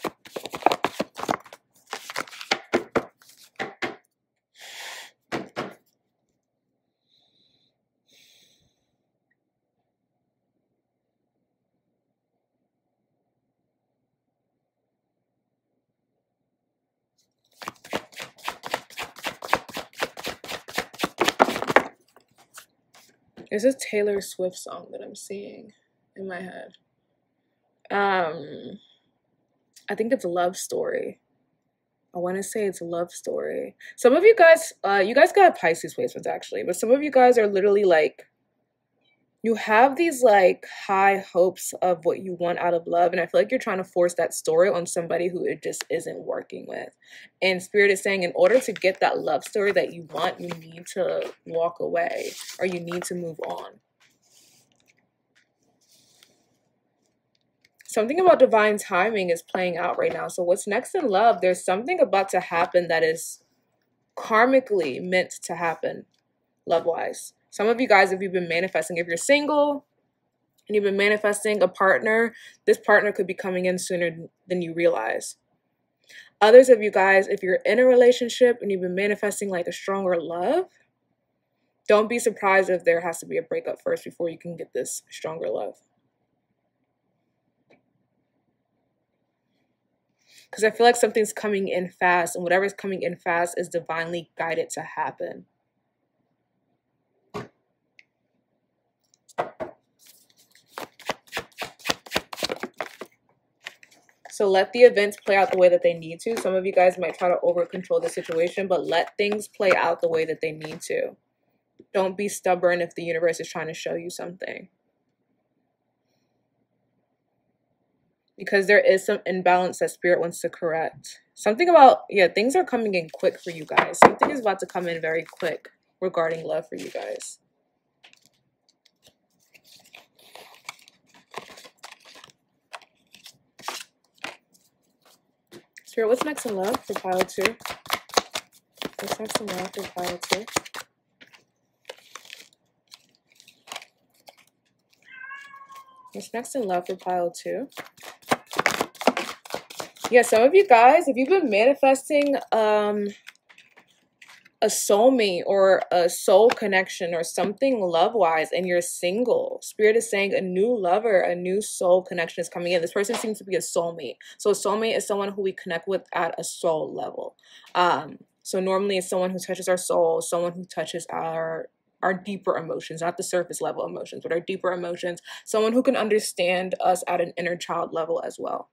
It's a Taylor Swift song that I'm seeing in my head. I think it's a Love Story. I want to say it's a love story. Some of you guys got Pisces placements actually, but some of you guys are literally like, you have these like high hopes of what you want out of love, and I feel like you're trying to force that story on somebody who it just isn't working with. And Spirit is saying in order to get that love story that you want, you need to walk away or you need to move on. Something about divine timing is playing out right now. So what's next in love? There's something about to happen that is karmically meant to happen love-wise. Some of you guys, if you've been manifesting, if you're single and you've been manifesting a partner, this partner could be coming in sooner than you realize. Others of you guys, if you're in a relationship and you've been manifesting like a stronger love, don't be surprised if there has to be a breakup first before you can get this stronger love. Because I feel like something's coming in fast, and whatever's coming in fast is divinely guided to happen. So let the events play out the way that they need to. Some of you guys might try to over control the situation, but let things play out the way that they need to. Don't be stubborn if the universe is trying to show you something. Because there is some imbalance that Spirit wants to correct. Something about, yeah, things are coming in quick for you guys. Something is about to come in very quick regarding love for you guys. Spirit, what's next in love for pile 2? What's next in love for pile 2? What's next in love for pile 2? Yeah, some of you guys, if you've been manifesting a soulmate or a soul connection or something love-wise and you're single, Spirit is saying a new lover, a new soul connection is coming in. This person seems to be a soulmate. So a soulmate is someone who we connect with at a soul level. So normally it's someone who touches our soul, someone who touches our deeper emotions, not the surface level emotions, but our deeper emotions, someone who can understand us at an inner child level as well.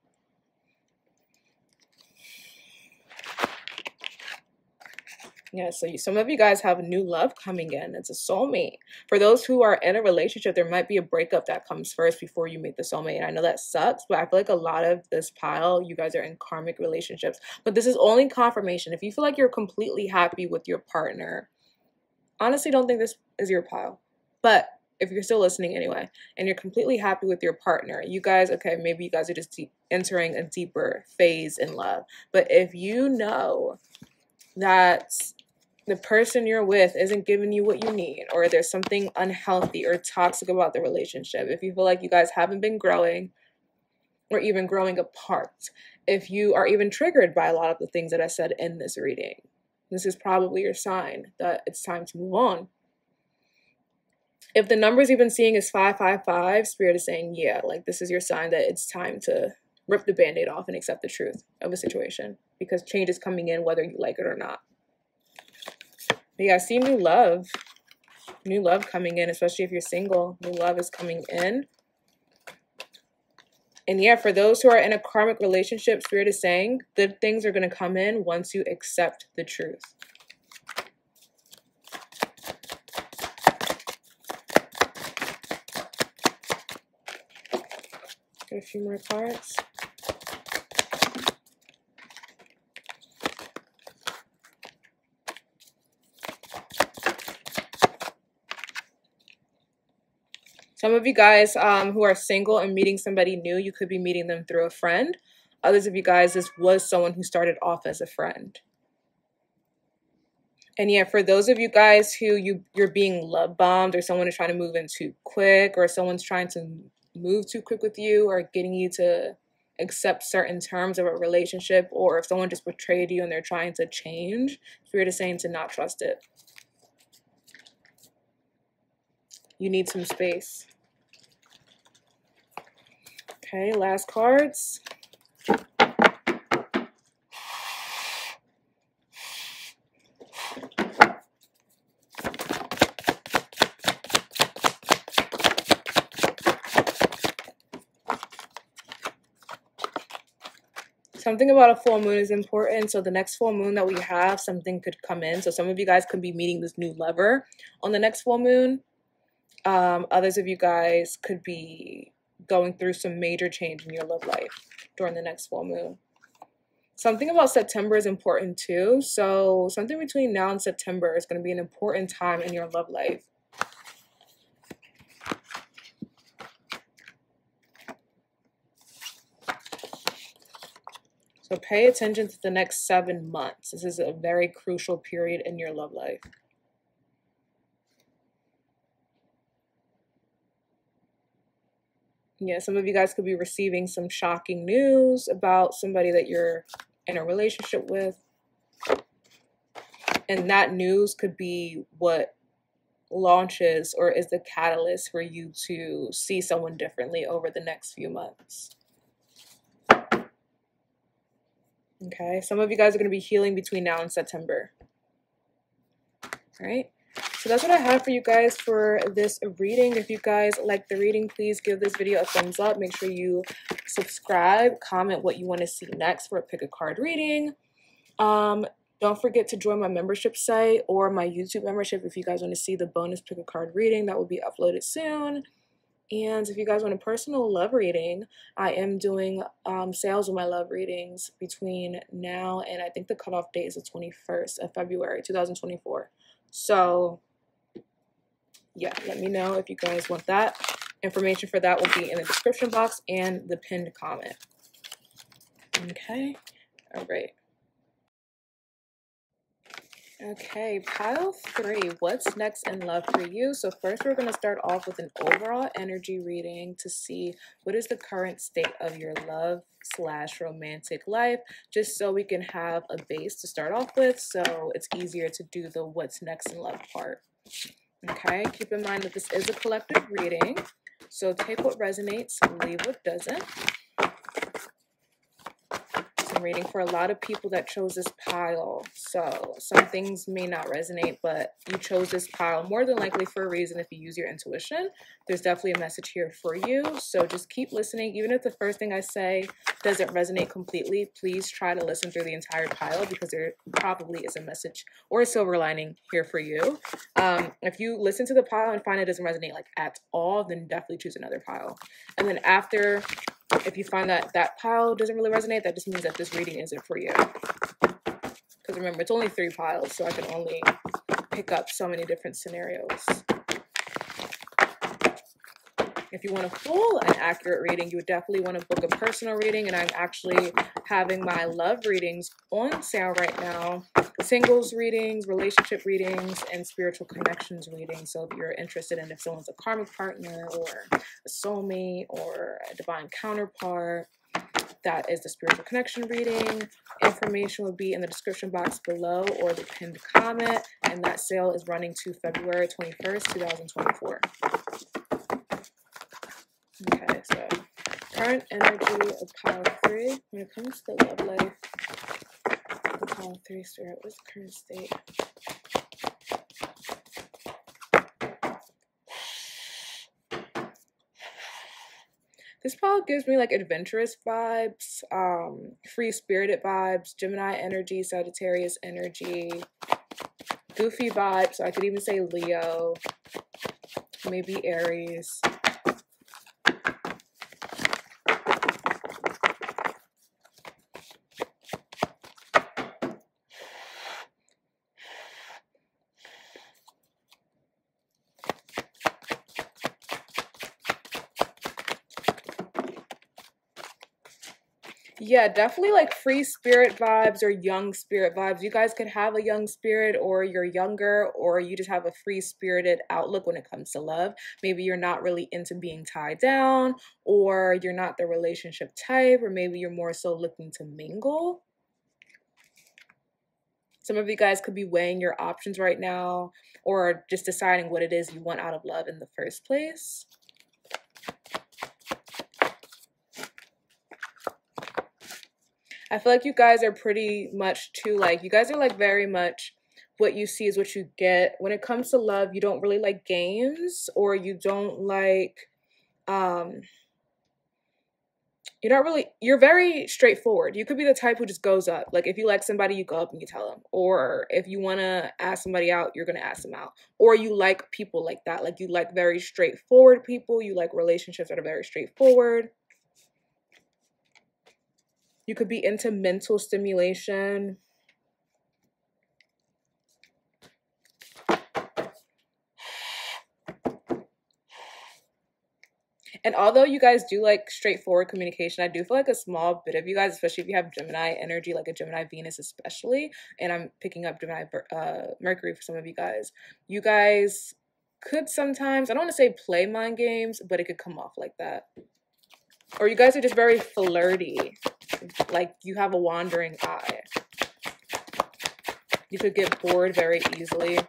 Yeah, so some of you guys have new love coming in. It's a soulmate. For those who are in a relationship, there might be a breakup that comes first before you meet the soulmate. And I know that sucks, but I feel like a lot of this pile, you guys are in karmic relationships. But this is only confirmation. If you feel like you're completely happy with your partner, honestly, don't think this is your pile. But if you're still listening anyway, and you're completely happy with your partner, you guys, okay, maybe you guys are just entering a deeper phase in love. But if you know that the person you're with isn't giving you what you need, or there's something unhealthy or toxic about the relationship, if you feel like you guys haven't been growing or even growing apart, if you are even triggered by a lot of the things that I said in this reading, this is probably your sign that it's time to move on. If the numbers you've been seeing is 555, Spirit is saying, yeah, like this is your sign that it's time to rip the band-aid off and accept the truth of a situation, because change is coming in whether you like it or not. But yeah, I see new love coming in, especially if you're single. New love is coming in. And yeah, for those who are in a karmic relationship, Spirit is saying good things are going to come in once you accept the truth. Get a few more cards. Some of you guys who are single and meeting somebody new, you could be meeting them through a friend. Others of you guys, this was someone who started off as a friend. And yeah, for those of you guys who you're being love bombed, or someone is trying to move in too quick, or someone's trying to move too quick with you, or getting you to accept certain terms of a relationship, or if someone just betrayed you and they're trying to change, Spirit is saying to not trust it. You need some space. Okay, last cards. Something about a full moon is important. So the next full moon that we have, something could come in. So some of you guys could be meeting this new lover on the next full moon. Others of you guys could be going through some major change in your love life during the next full moon. Something about September is important too. So something between now and September is going to be an important time in your love life. So pay attention to the next 7 months. This is a very crucial period in your love life. Yeah, some of you guys could be receiving some shocking news about somebody that you're in a relationship with. And that news could be what launches or is the catalyst for you to see someone differently over the next few months. Okay, some of you guys are going to be healing between now and September. All right. So that's what I have for you guys for this reading. If you guys like the reading, please give this video a thumbs up. Make sure you subscribe, comment what you want to see next for a pick a card reading. Don't forget to join my membership site or my YouTube membership if you guys want to see the bonus pick a card reading that will be uploaded soon. And if you guys want a personal love reading, I am doing sales of my love readings between now and I think the cutoff date is the 21st of February 2024. So yeah, let me know if you guys want that. Information for that will be in the description box and the pinned comment. Okay, all right. Okay, pile 3, what's next in love for you? So first we're going to start off with an overall energy reading to see what is the current state of your love/romantic life, just so we can have a base to start off with, so it's easier to do the what's next in love part. Okay, keep in mind that this is a collective reading, so take what resonates, leave what doesn't. I'm reading for a lot of people that chose this pile, so some things may not resonate, but you chose this pile more than likely for a reason. If you use your intuition, there's definitely a message here for you, so just keep listening. Even if the first thing I say doesn't resonate completely, please try to listen through the entire pile, because there probably is a message or a silver lining here for you. If you listen to the pile and find it doesn't resonate like at all, then definitely choose another pile. And then after, if you find that that pile doesn't really resonate, that just means that this reading isn't for you. Because remember, it's only 3 piles, so I can only pick up so many different scenarios. If you want a full and accurate reading, you would definitely want to book a personal reading, and I'm actually having my love readings on sale right now. Singles readings, relationship readings, and spiritual connections readings. So if you're interested in if someone's a karmic partner or a soulmate or a divine counterpart, that is the spiritual connection reading. Information will be in the description box below or the pinned comment, and that sale is running to February 21st, 2024. Okay, so current energy of pile 3 when it comes to love life. Pile 3 spirit, what's the current state? This pile gives me like adventurous vibes, free-spirited vibes, Gemini energy, Sagittarius energy, goofy vibes. So I could even say Leo, maybe Aries. Yeah, definitely like free spirit vibes or young spirit vibes. You guys could have a young spirit, or you're younger, or you just have a free spirited outlook when it comes to love. Maybe you're not really into being tied down, or you're not the relationship type, or maybe you're more so looking to mingle. Some of you guys could be weighing your options right now, or just deciding what it is you want out of love in the first place. I feel like you guys are pretty much too, like, you guys are like very much what you see is what you get. When it comes to love, you don't really like games, or you don't like, you're very straightforward. You could be the type who just goes up. Like if you like somebody, you go up and you tell them. Or if you want to ask somebody out, you're going to ask them out. Or you like people like that. Like you like very straightforward people. You like relationships that are very straightforward. You could be into mental stimulation. And although you guys do like straightforward communication, I do feel like a small bit of you guys, especially if you have Gemini energy, like a Gemini Venus especially, and I'm picking up Gemini Mercury for some of you guys could sometimes, I don't want to say play mind games, but it could come off like that. Or you guys are just very flirty, like you have a wandering eye. You could get bored very easily.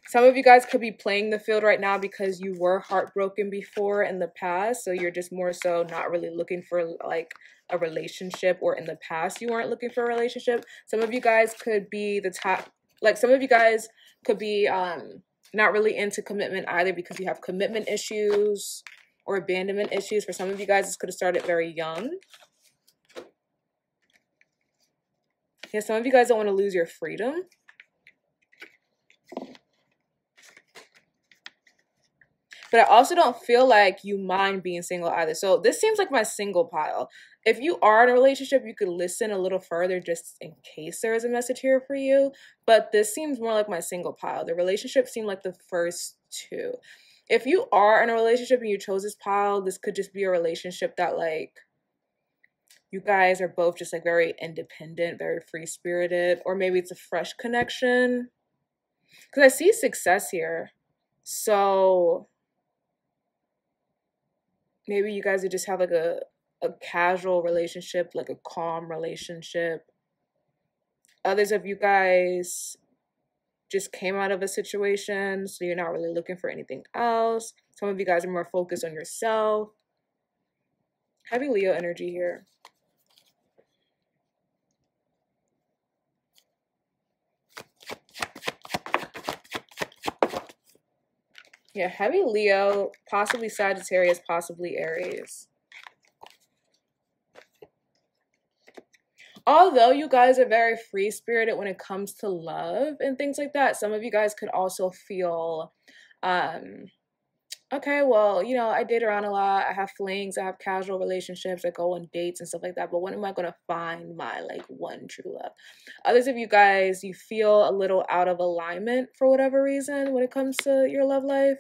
Some of you guys could be playing the field right now because you were heartbroken before in the past. So you're just more so not really looking for like a relationship, or in the past you weren't looking for a relationship. Some of you guys could be the top, like some of you guys could be not really into commitment either because you have commitment issues or abandonment issues. For some of you guys, this could have started very young. Yeah, some of you guys don't want to lose your freedom. But I also don't feel like you mind being single either. So this seems like my single pile. If you are in a relationship, you could listen a little further just in case there is a message here for you. But this seems more like my single pile. The relationship seemed like the first two. If you are in a relationship and you chose this pile, this could just be a relationship that like you guys are both just like very independent, very free-spirited. Or maybe it's a fresh connection. Because I see success here. So maybe you guys would just have like a casual relationship, like a calm relationship. Others of you guys just came out of a situation, so you're not really looking for anything else. Some of you guys are more focused on yourself. Heavy Leo energy here. Yeah, heavy Leo, possibly Sagittarius, possibly Aries. Although you guys are very free-spirited when it comes to love and things like that, some of you guys could also feel, okay, well, you know, I date around a lot. I have flings, I have casual relationships, I go on dates and stuff like that. But when am I going to find my, like, one true love? Others of you guys, you feel a little out of alignment for whatever reason when it comes to your love life.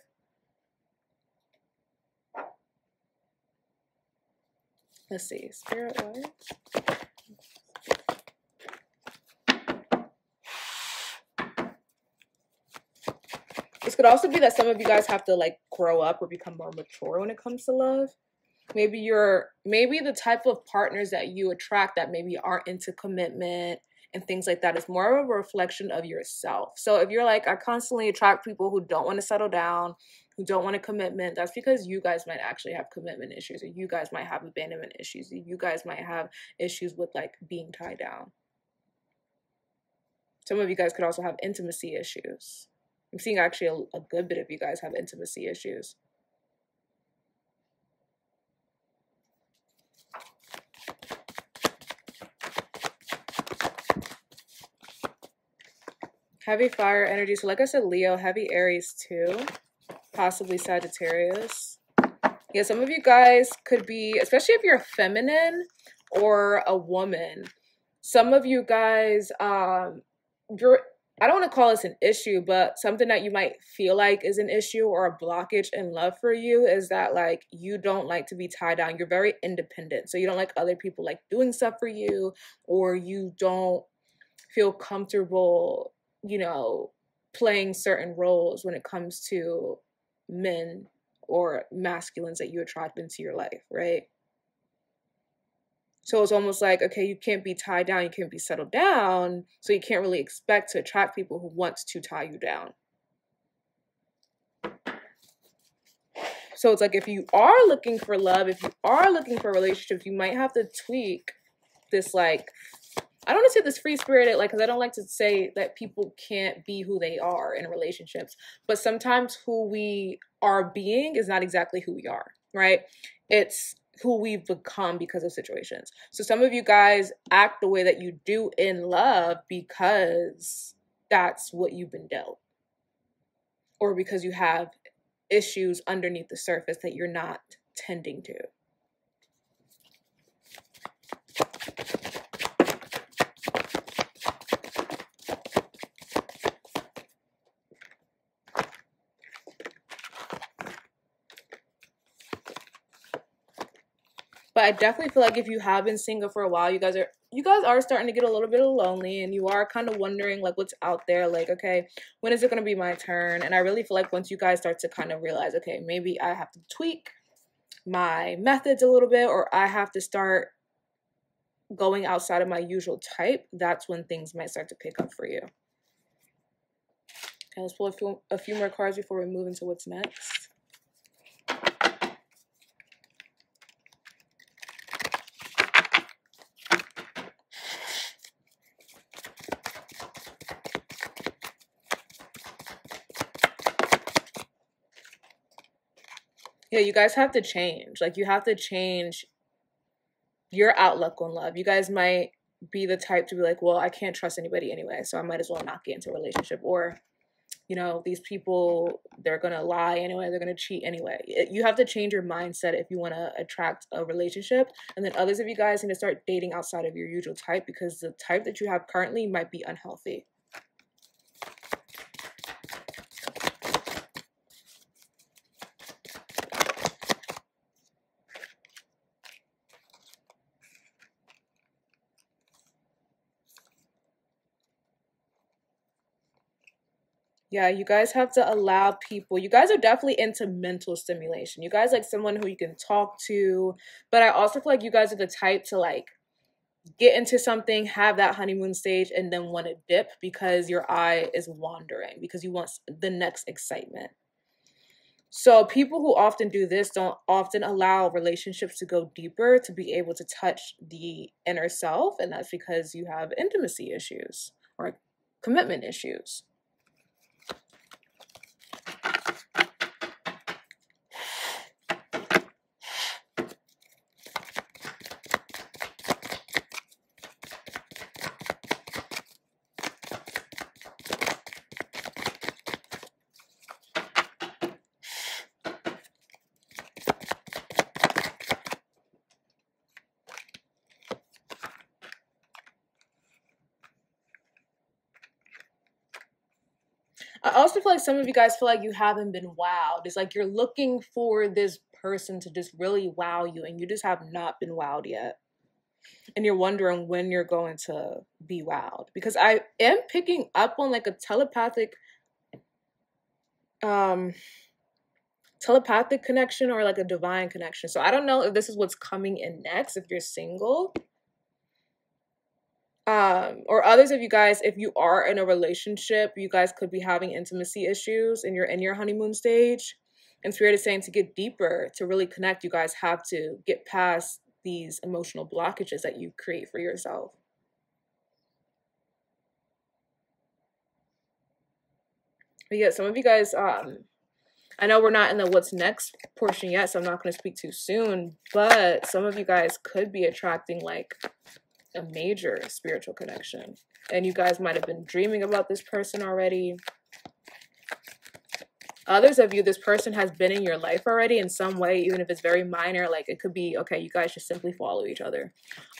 Let's see. Spirit, what? This could also be that some of you guys have to like grow up or become more mature when it comes to love. Maybe the type of partners that you attract that maybe aren't into commitment and things like that is more of a reflection of yourself. So if you're like, I constantly attract people who don't want to settle down, who don't want a commitment, that's because you guys might actually have commitment issues, or you guys might have abandonment issues, or you guys might have issues with like being tied down. Some of you guys could also have intimacy issues. I'm seeing actually a good bit of you guys have intimacy issues. Heavy fire energy. So like I said, Leo, heavy Aries too. Possibly Sagittarius. Yeah, some of you guys could be, especially if you're feminine or a woman, some of you guys, I don't want to call this an issue, but something that you might feel like is an issue or a blockage in love for you is that like you don't like to be tied down. You're very independent. So you don't like other people like doing stuff for you, or you don't feel comfortable, you know, playing certain roles when it comes to men or masculines that you attract into your life, right? So it's almost like, okay, you can't be tied down, you can't be settled down, so you can't really expect to attract people who want to tie you down. So it's like if you are looking for love, if you are looking for relationships, you might have to tweak this, like, I don't want to say this free-spirited, like, because I don't like to say that people can't be who they are in relationships, but sometimes who we are being is not exactly who we are, right? It's who we've become because of situations. So some of you guys act the way that you do in love because that's what you've been dealt, or because you have issues underneath the surface that you're not tending to. But I definitely feel like if you have been single for a while, you guys are starting to get a little bit lonely, and you are kind of wondering like what's out there, like, okay, when is it going to be my turn? And I really feel like once you guys start to kind of realize, okay, maybe I have to tweak my methods a little bit, or I have to start going outside of my usual type, that's when things might start to pick up for you. Okay, let's pull a few more cards before we move into what's next. Yeah, you guys have to change. Like, you have to change your outlook on love. You guys might be the type to be like, well, I can't trust anybody anyway, so I might as well not get into a relationship. Or, you know, these people, they're going to lie anyway. They're going to cheat anyway. You have to change your mindset if you want to attract a relationship. And then others of you guys need to start dating outside of your usual type, because the type that you have currently might be unhealthy. Yeah, you guys have to allow people. You guys are definitely into mental stimulation. You guys like someone who you can talk to. But I also feel like you guys are the type to like get into something, have that honeymoon stage, and then want to dip because your eye is wandering, because you want the next excitement. So people who often do this don't often allow relationships to go deeper, to be able to touch the inner self. And that's because you have intimacy issues or commitment issues. I also feel like some of you guys feel like you haven't been wowed. It's like you're looking for this person to just really wow you, and you just have not been wowed yet. And you're wondering when you're going to be wowed. Because I am picking up on like a telepathic connection, or like a divine connection. So I don't know if this is what's coming in next if you're single. Or others of you guys, if you are in a relationship, you guys could be having intimacy issues and you're in your honeymoon stage. And Spirit is saying to get deeper, to really connect, you guys have to get past these emotional blockages that you create for yourself. But yeah, some of you guys, I know we're not in the what's next portion yet, so I'm not going to speak too soon, but some of you guys could be attracting like a major spiritual connection. And you guys might have been dreaming about this person already. Others of you, this person has been in your life already in some way, even if it's very minor. Like it could be, okay, you guys just simply follow each other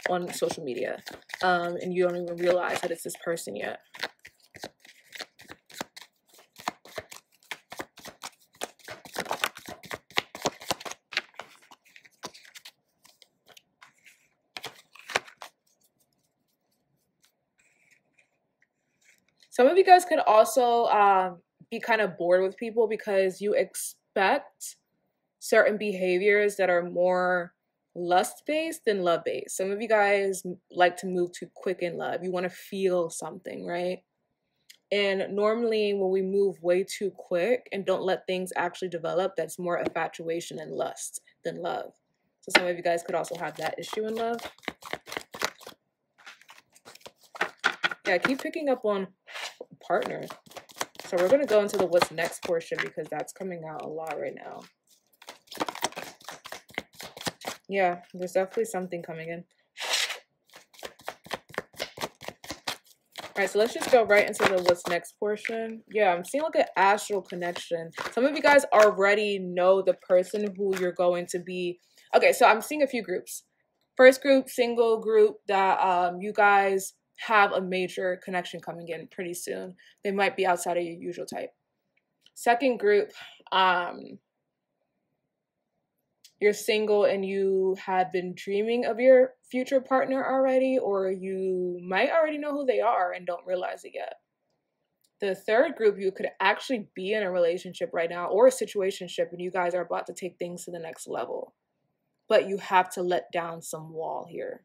on social media. And you don't even realize that it's this person yet. Some of you guys could also be kind of bored with people because you expect certain behaviors that are more lust-based than love-based. Some of you guys like to move too quick in love. You want to feel something, right? And normally when we move way too quick and don't let things actually develop, that's more infatuation and lust than love. So some of you guys could also have that issue in love. Yeah, I keep picking up on partner. So we're going to go into the what's next portion because that's coming out a lot right now. Yeah, there's definitely something coming in. All right, so let's just go right into the what's next portion. Yeah, I'm seeing like an astral connection. Some of you guys already know the person who you're going to be. Okay, so I'm seeing a few groups. First group, single group that you guys have a major connection coming in pretty soon. They might be outside of your usual type. Second group, you're single and you had been dreaming of your future partner already, or you might already know who they are and don't realize it yet. The third group, you could actually be in a relationship right now or a situationship, and you guys are about to take things to the next level. But you have to let down some wall here.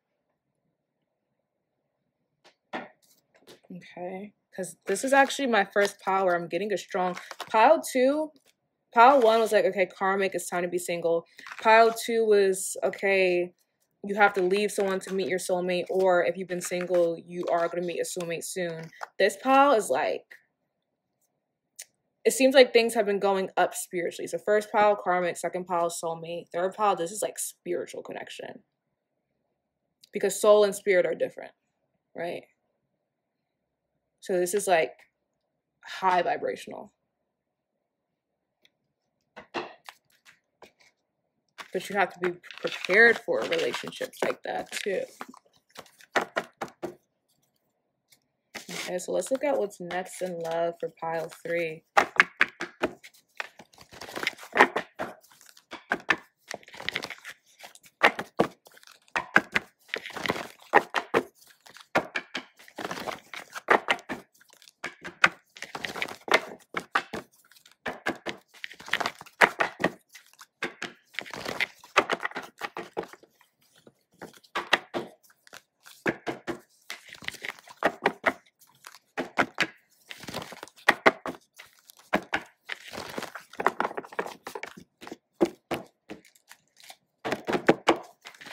Okay, because this is actually my first pile where I'm getting a strong pile 2. Pile 1 was like, okay, karmic, it's time to be single. Pile 2 was, okay, you have to leave someone to meet your soulmate, or if you've been single, you are going to meet a soulmate soon. This pile is like, it seems like things have been going up spiritually. So first pile, karmic, second pile, soulmate. Third pile, this is like spiritual connection. Because soul and spirit are different, right? So this is like high vibrational. But you have to be prepared for relationships like that too. Okay, so let's look at what's next in love for pile 3.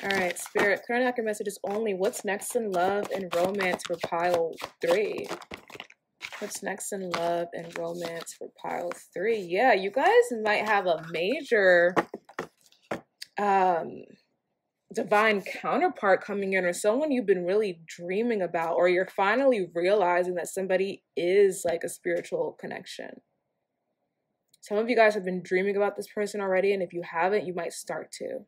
All right, Spirit, current accurate message is only what's next in love and romance for pile 3. What's next in love and romance for pile 3? Yeah, you guys might have a major divine counterpart coming in, or someone you've been really dreaming about, or you're finally realizing that somebody is like a spiritual connection. Some of you guys have been dreaming about this person already, and if you haven't, you might start to.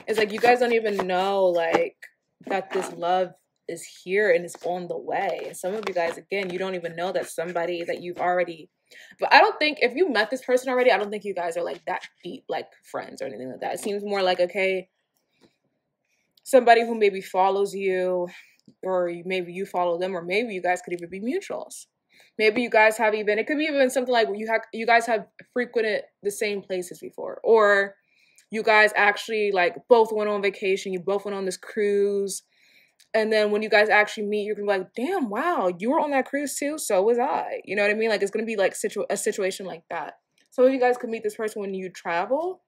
It's like you guys don't even know like that this love is here and is on the way. And some of you guys, again, you don't even know that somebody that you've already, but I don't think if you met this person already, I don't think you guys are like that deep, like friends or anything like that. It seems more like, okay, somebody who maybe follows you, or maybe you follow them, or maybe you guys could even be mutuals. Maybe you guys have even, it could be even something like you guys have frequented the same places before, or you guys actually like both went on vacation, you both went on this cruise, and then when you guys actually meet, you're gonna be like, damn, wow, you were on that cruise too, so was I. You know what I mean? Like it's gonna be like a situation like that. Some of you guys could meet this person when you travel,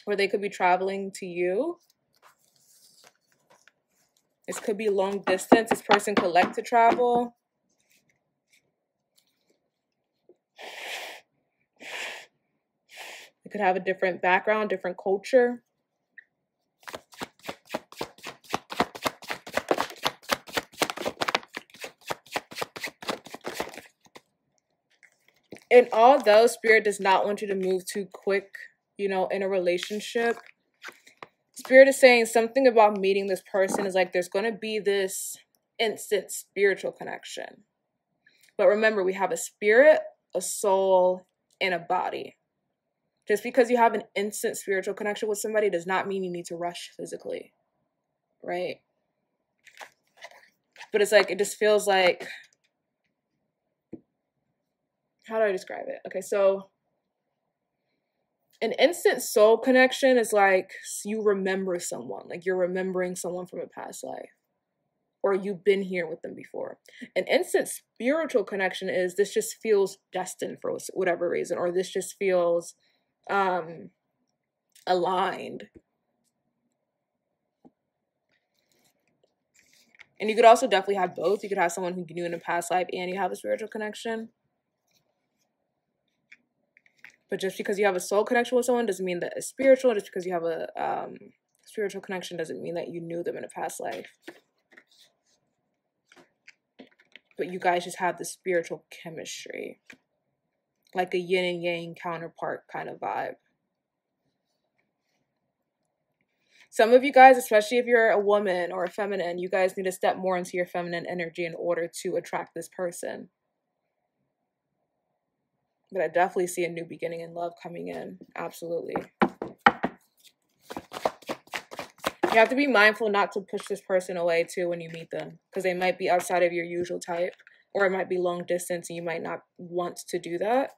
or they could be traveling to you. This could be long distance. This person could like to travel. It could have a different background, different culture. And although Spirit does not want you to move too quick, you know, in a relationship, Spirit is saying something about meeting this person is like there's going to be this instant spiritual connection. But remember, we have a spirit, a soul, and a body. Just because you have an instant spiritual connection with somebody does not mean you need to rush physically, right? But it's like, it just feels like, how do I describe it? Okay, so an instant soul connection is like you remember someone, like you're remembering someone from a past life, or you've been here with them before. An instant spiritual connection is this just feels destined for whatever reason, or this just feels aligned. And you could also definitely have both. You could have someone who you knew in a past life and you have a spiritual connection. But just because you have a soul connection with someone doesn't mean that it's spiritual. Just because you have a spiritual connection doesn't mean that you knew them in a past life. But you guys just have the spiritual chemistry. Like a yin and yang counterpart kind of vibe. Some of you guys, especially if you're a woman or a feminine, you guys need to step more into your feminine energy in order to attract this person. But I definitely see a new beginning in love coming in. Absolutely. You have to be mindful not to push this person away too when you meet them. Because they might be outside of your usual type. Or it might be long distance and you might not want to do that.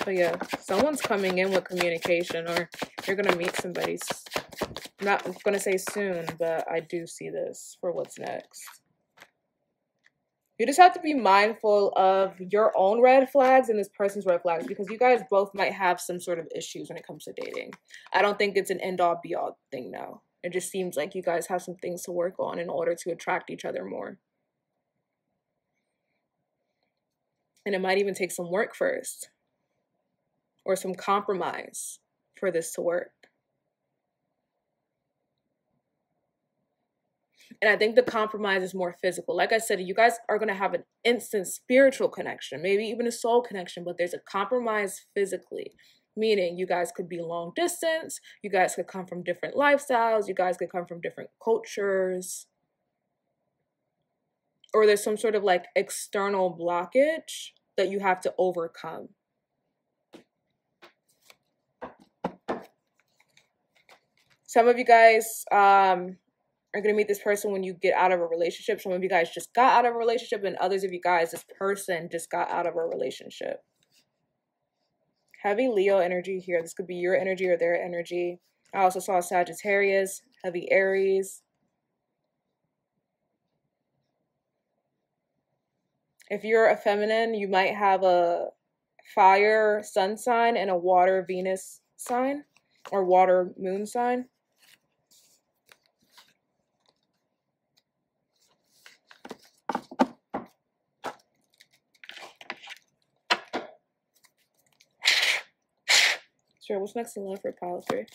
So yeah, someone's coming in with communication, or you're going to meet somebody. I'm not going to say soon, but I do see this for what's next. You just have to be mindful of your own red flags and this person's red flags, because you guys both might have some sort of issues when it comes to dating. I don't think it's an end-all be-all thing, no. It just seems like you guys have some things to work on in order to attract each other more. And it might even take some work first. Or some compromise for this to work. And I think the compromise is more physical. Like I said, you guys are going to have an instant spiritual connection, maybe even a soul connection, but there's a compromise physically. Meaning you guys could be long distance, you guys could come from different lifestyles, you guys could come from different cultures. Or there's some sort of like external blockage that you have to overcome. Some of you guys are going to meet this person when you get out of a relationship. Some of you guys just got out of a relationship, and others of you guys, this person just got out of a relationship. Heavy Leo energy here. This could be your energy or their energy. I also saw Sagittarius, heavy Aries. If you're a feminine, you might have a fire sun sign and a water Venus sign or water moon sign. Sure, what's next in line for pile 3?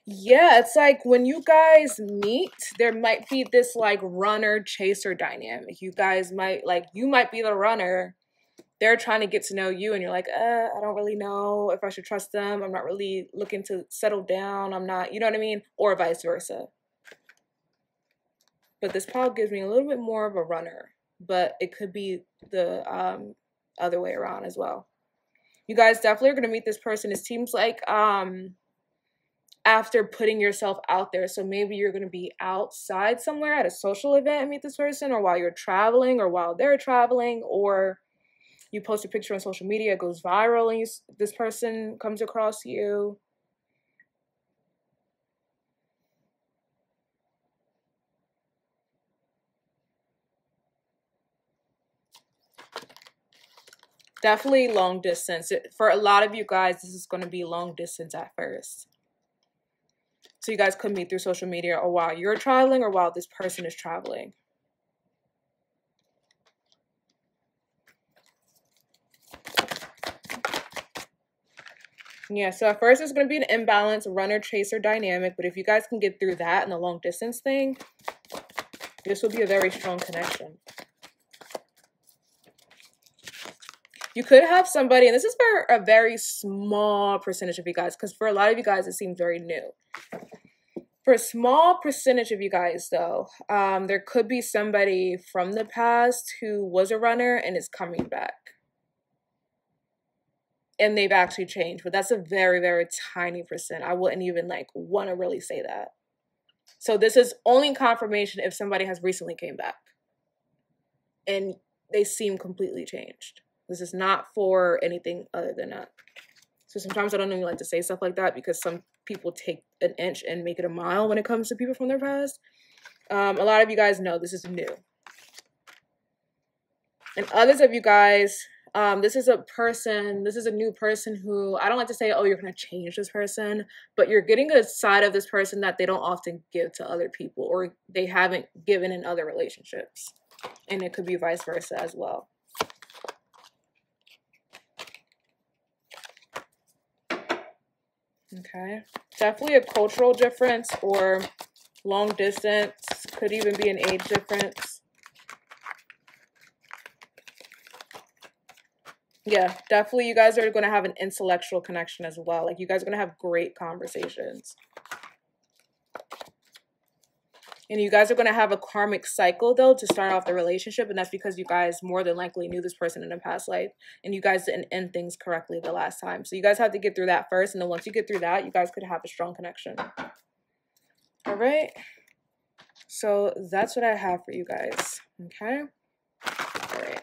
Yeah, it's like when you guys meet, there might be this like runner chaser dynamic. You guys might like, you might be the runner. They're trying to get to know you and you're like, I don't really know if I should trust them. I'm not really looking to settle down. I'm not, you know what I mean? Or vice versa. But this pile gives me a little bit more of a runner, but it could be the other way around as well. You guys definitely are going to meet this person. It seems like after putting yourself out there. So maybe you're going to be outside somewhere at a social event and meet this person, or while you're traveling, or while they're traveling, or you post a picture on social media, it goes viral, and this person comes across you. Definitely long distance. For a lot of you guys, this is going to be long distance at first. So you guys could meet through social media, or while you're traveling, or while this person is traveling. Yeah, so at first it's going to be an imbalance, runner-chaser dynamic, but if you guys can get through that and the long distance thing, this will be a very strong connection. You could have somebody, and this is for a very small percentage of you guys, because for a lot of you guys, it seems very new. For a small percentage of you guys, though, there could be somebody from the past who was a runner and is coming back. And they've actually changed, but that's a very, very tiny percent. I wouldn't even like want to really say that. So this is only confirmation if somebody has recently came back and they seem completely changed. This is not for anything other than that. So sometimes I don't even like to say stuff like that, because some people take an inch and make it a mile when it comes to people from their past. A lot of you guys know this is new. And others of you guys, this is a new person who, I don't like to say, oh, you're going to change this person, but you're getting a side of this person that they don't often give to other people, or they haven't given in other relationships. And it could be vice versa as well. Okay. Definitely a cultural difference or long distance. Could even be an age difference. Yeah, definitely you guys are going to have an intellectual connection as well. Like, you guys are going to have great conversations. And you guys are going to have a karmic cycle, though, to start off the relationship. And that's because you guys more than likely knew this person in a past life. And you guys didn't end things correctly the last time. So you guys have to get through that first. And then once you get through that, you guys could have a strong connection. All right. So that's what I have for you guys. Okay. All right.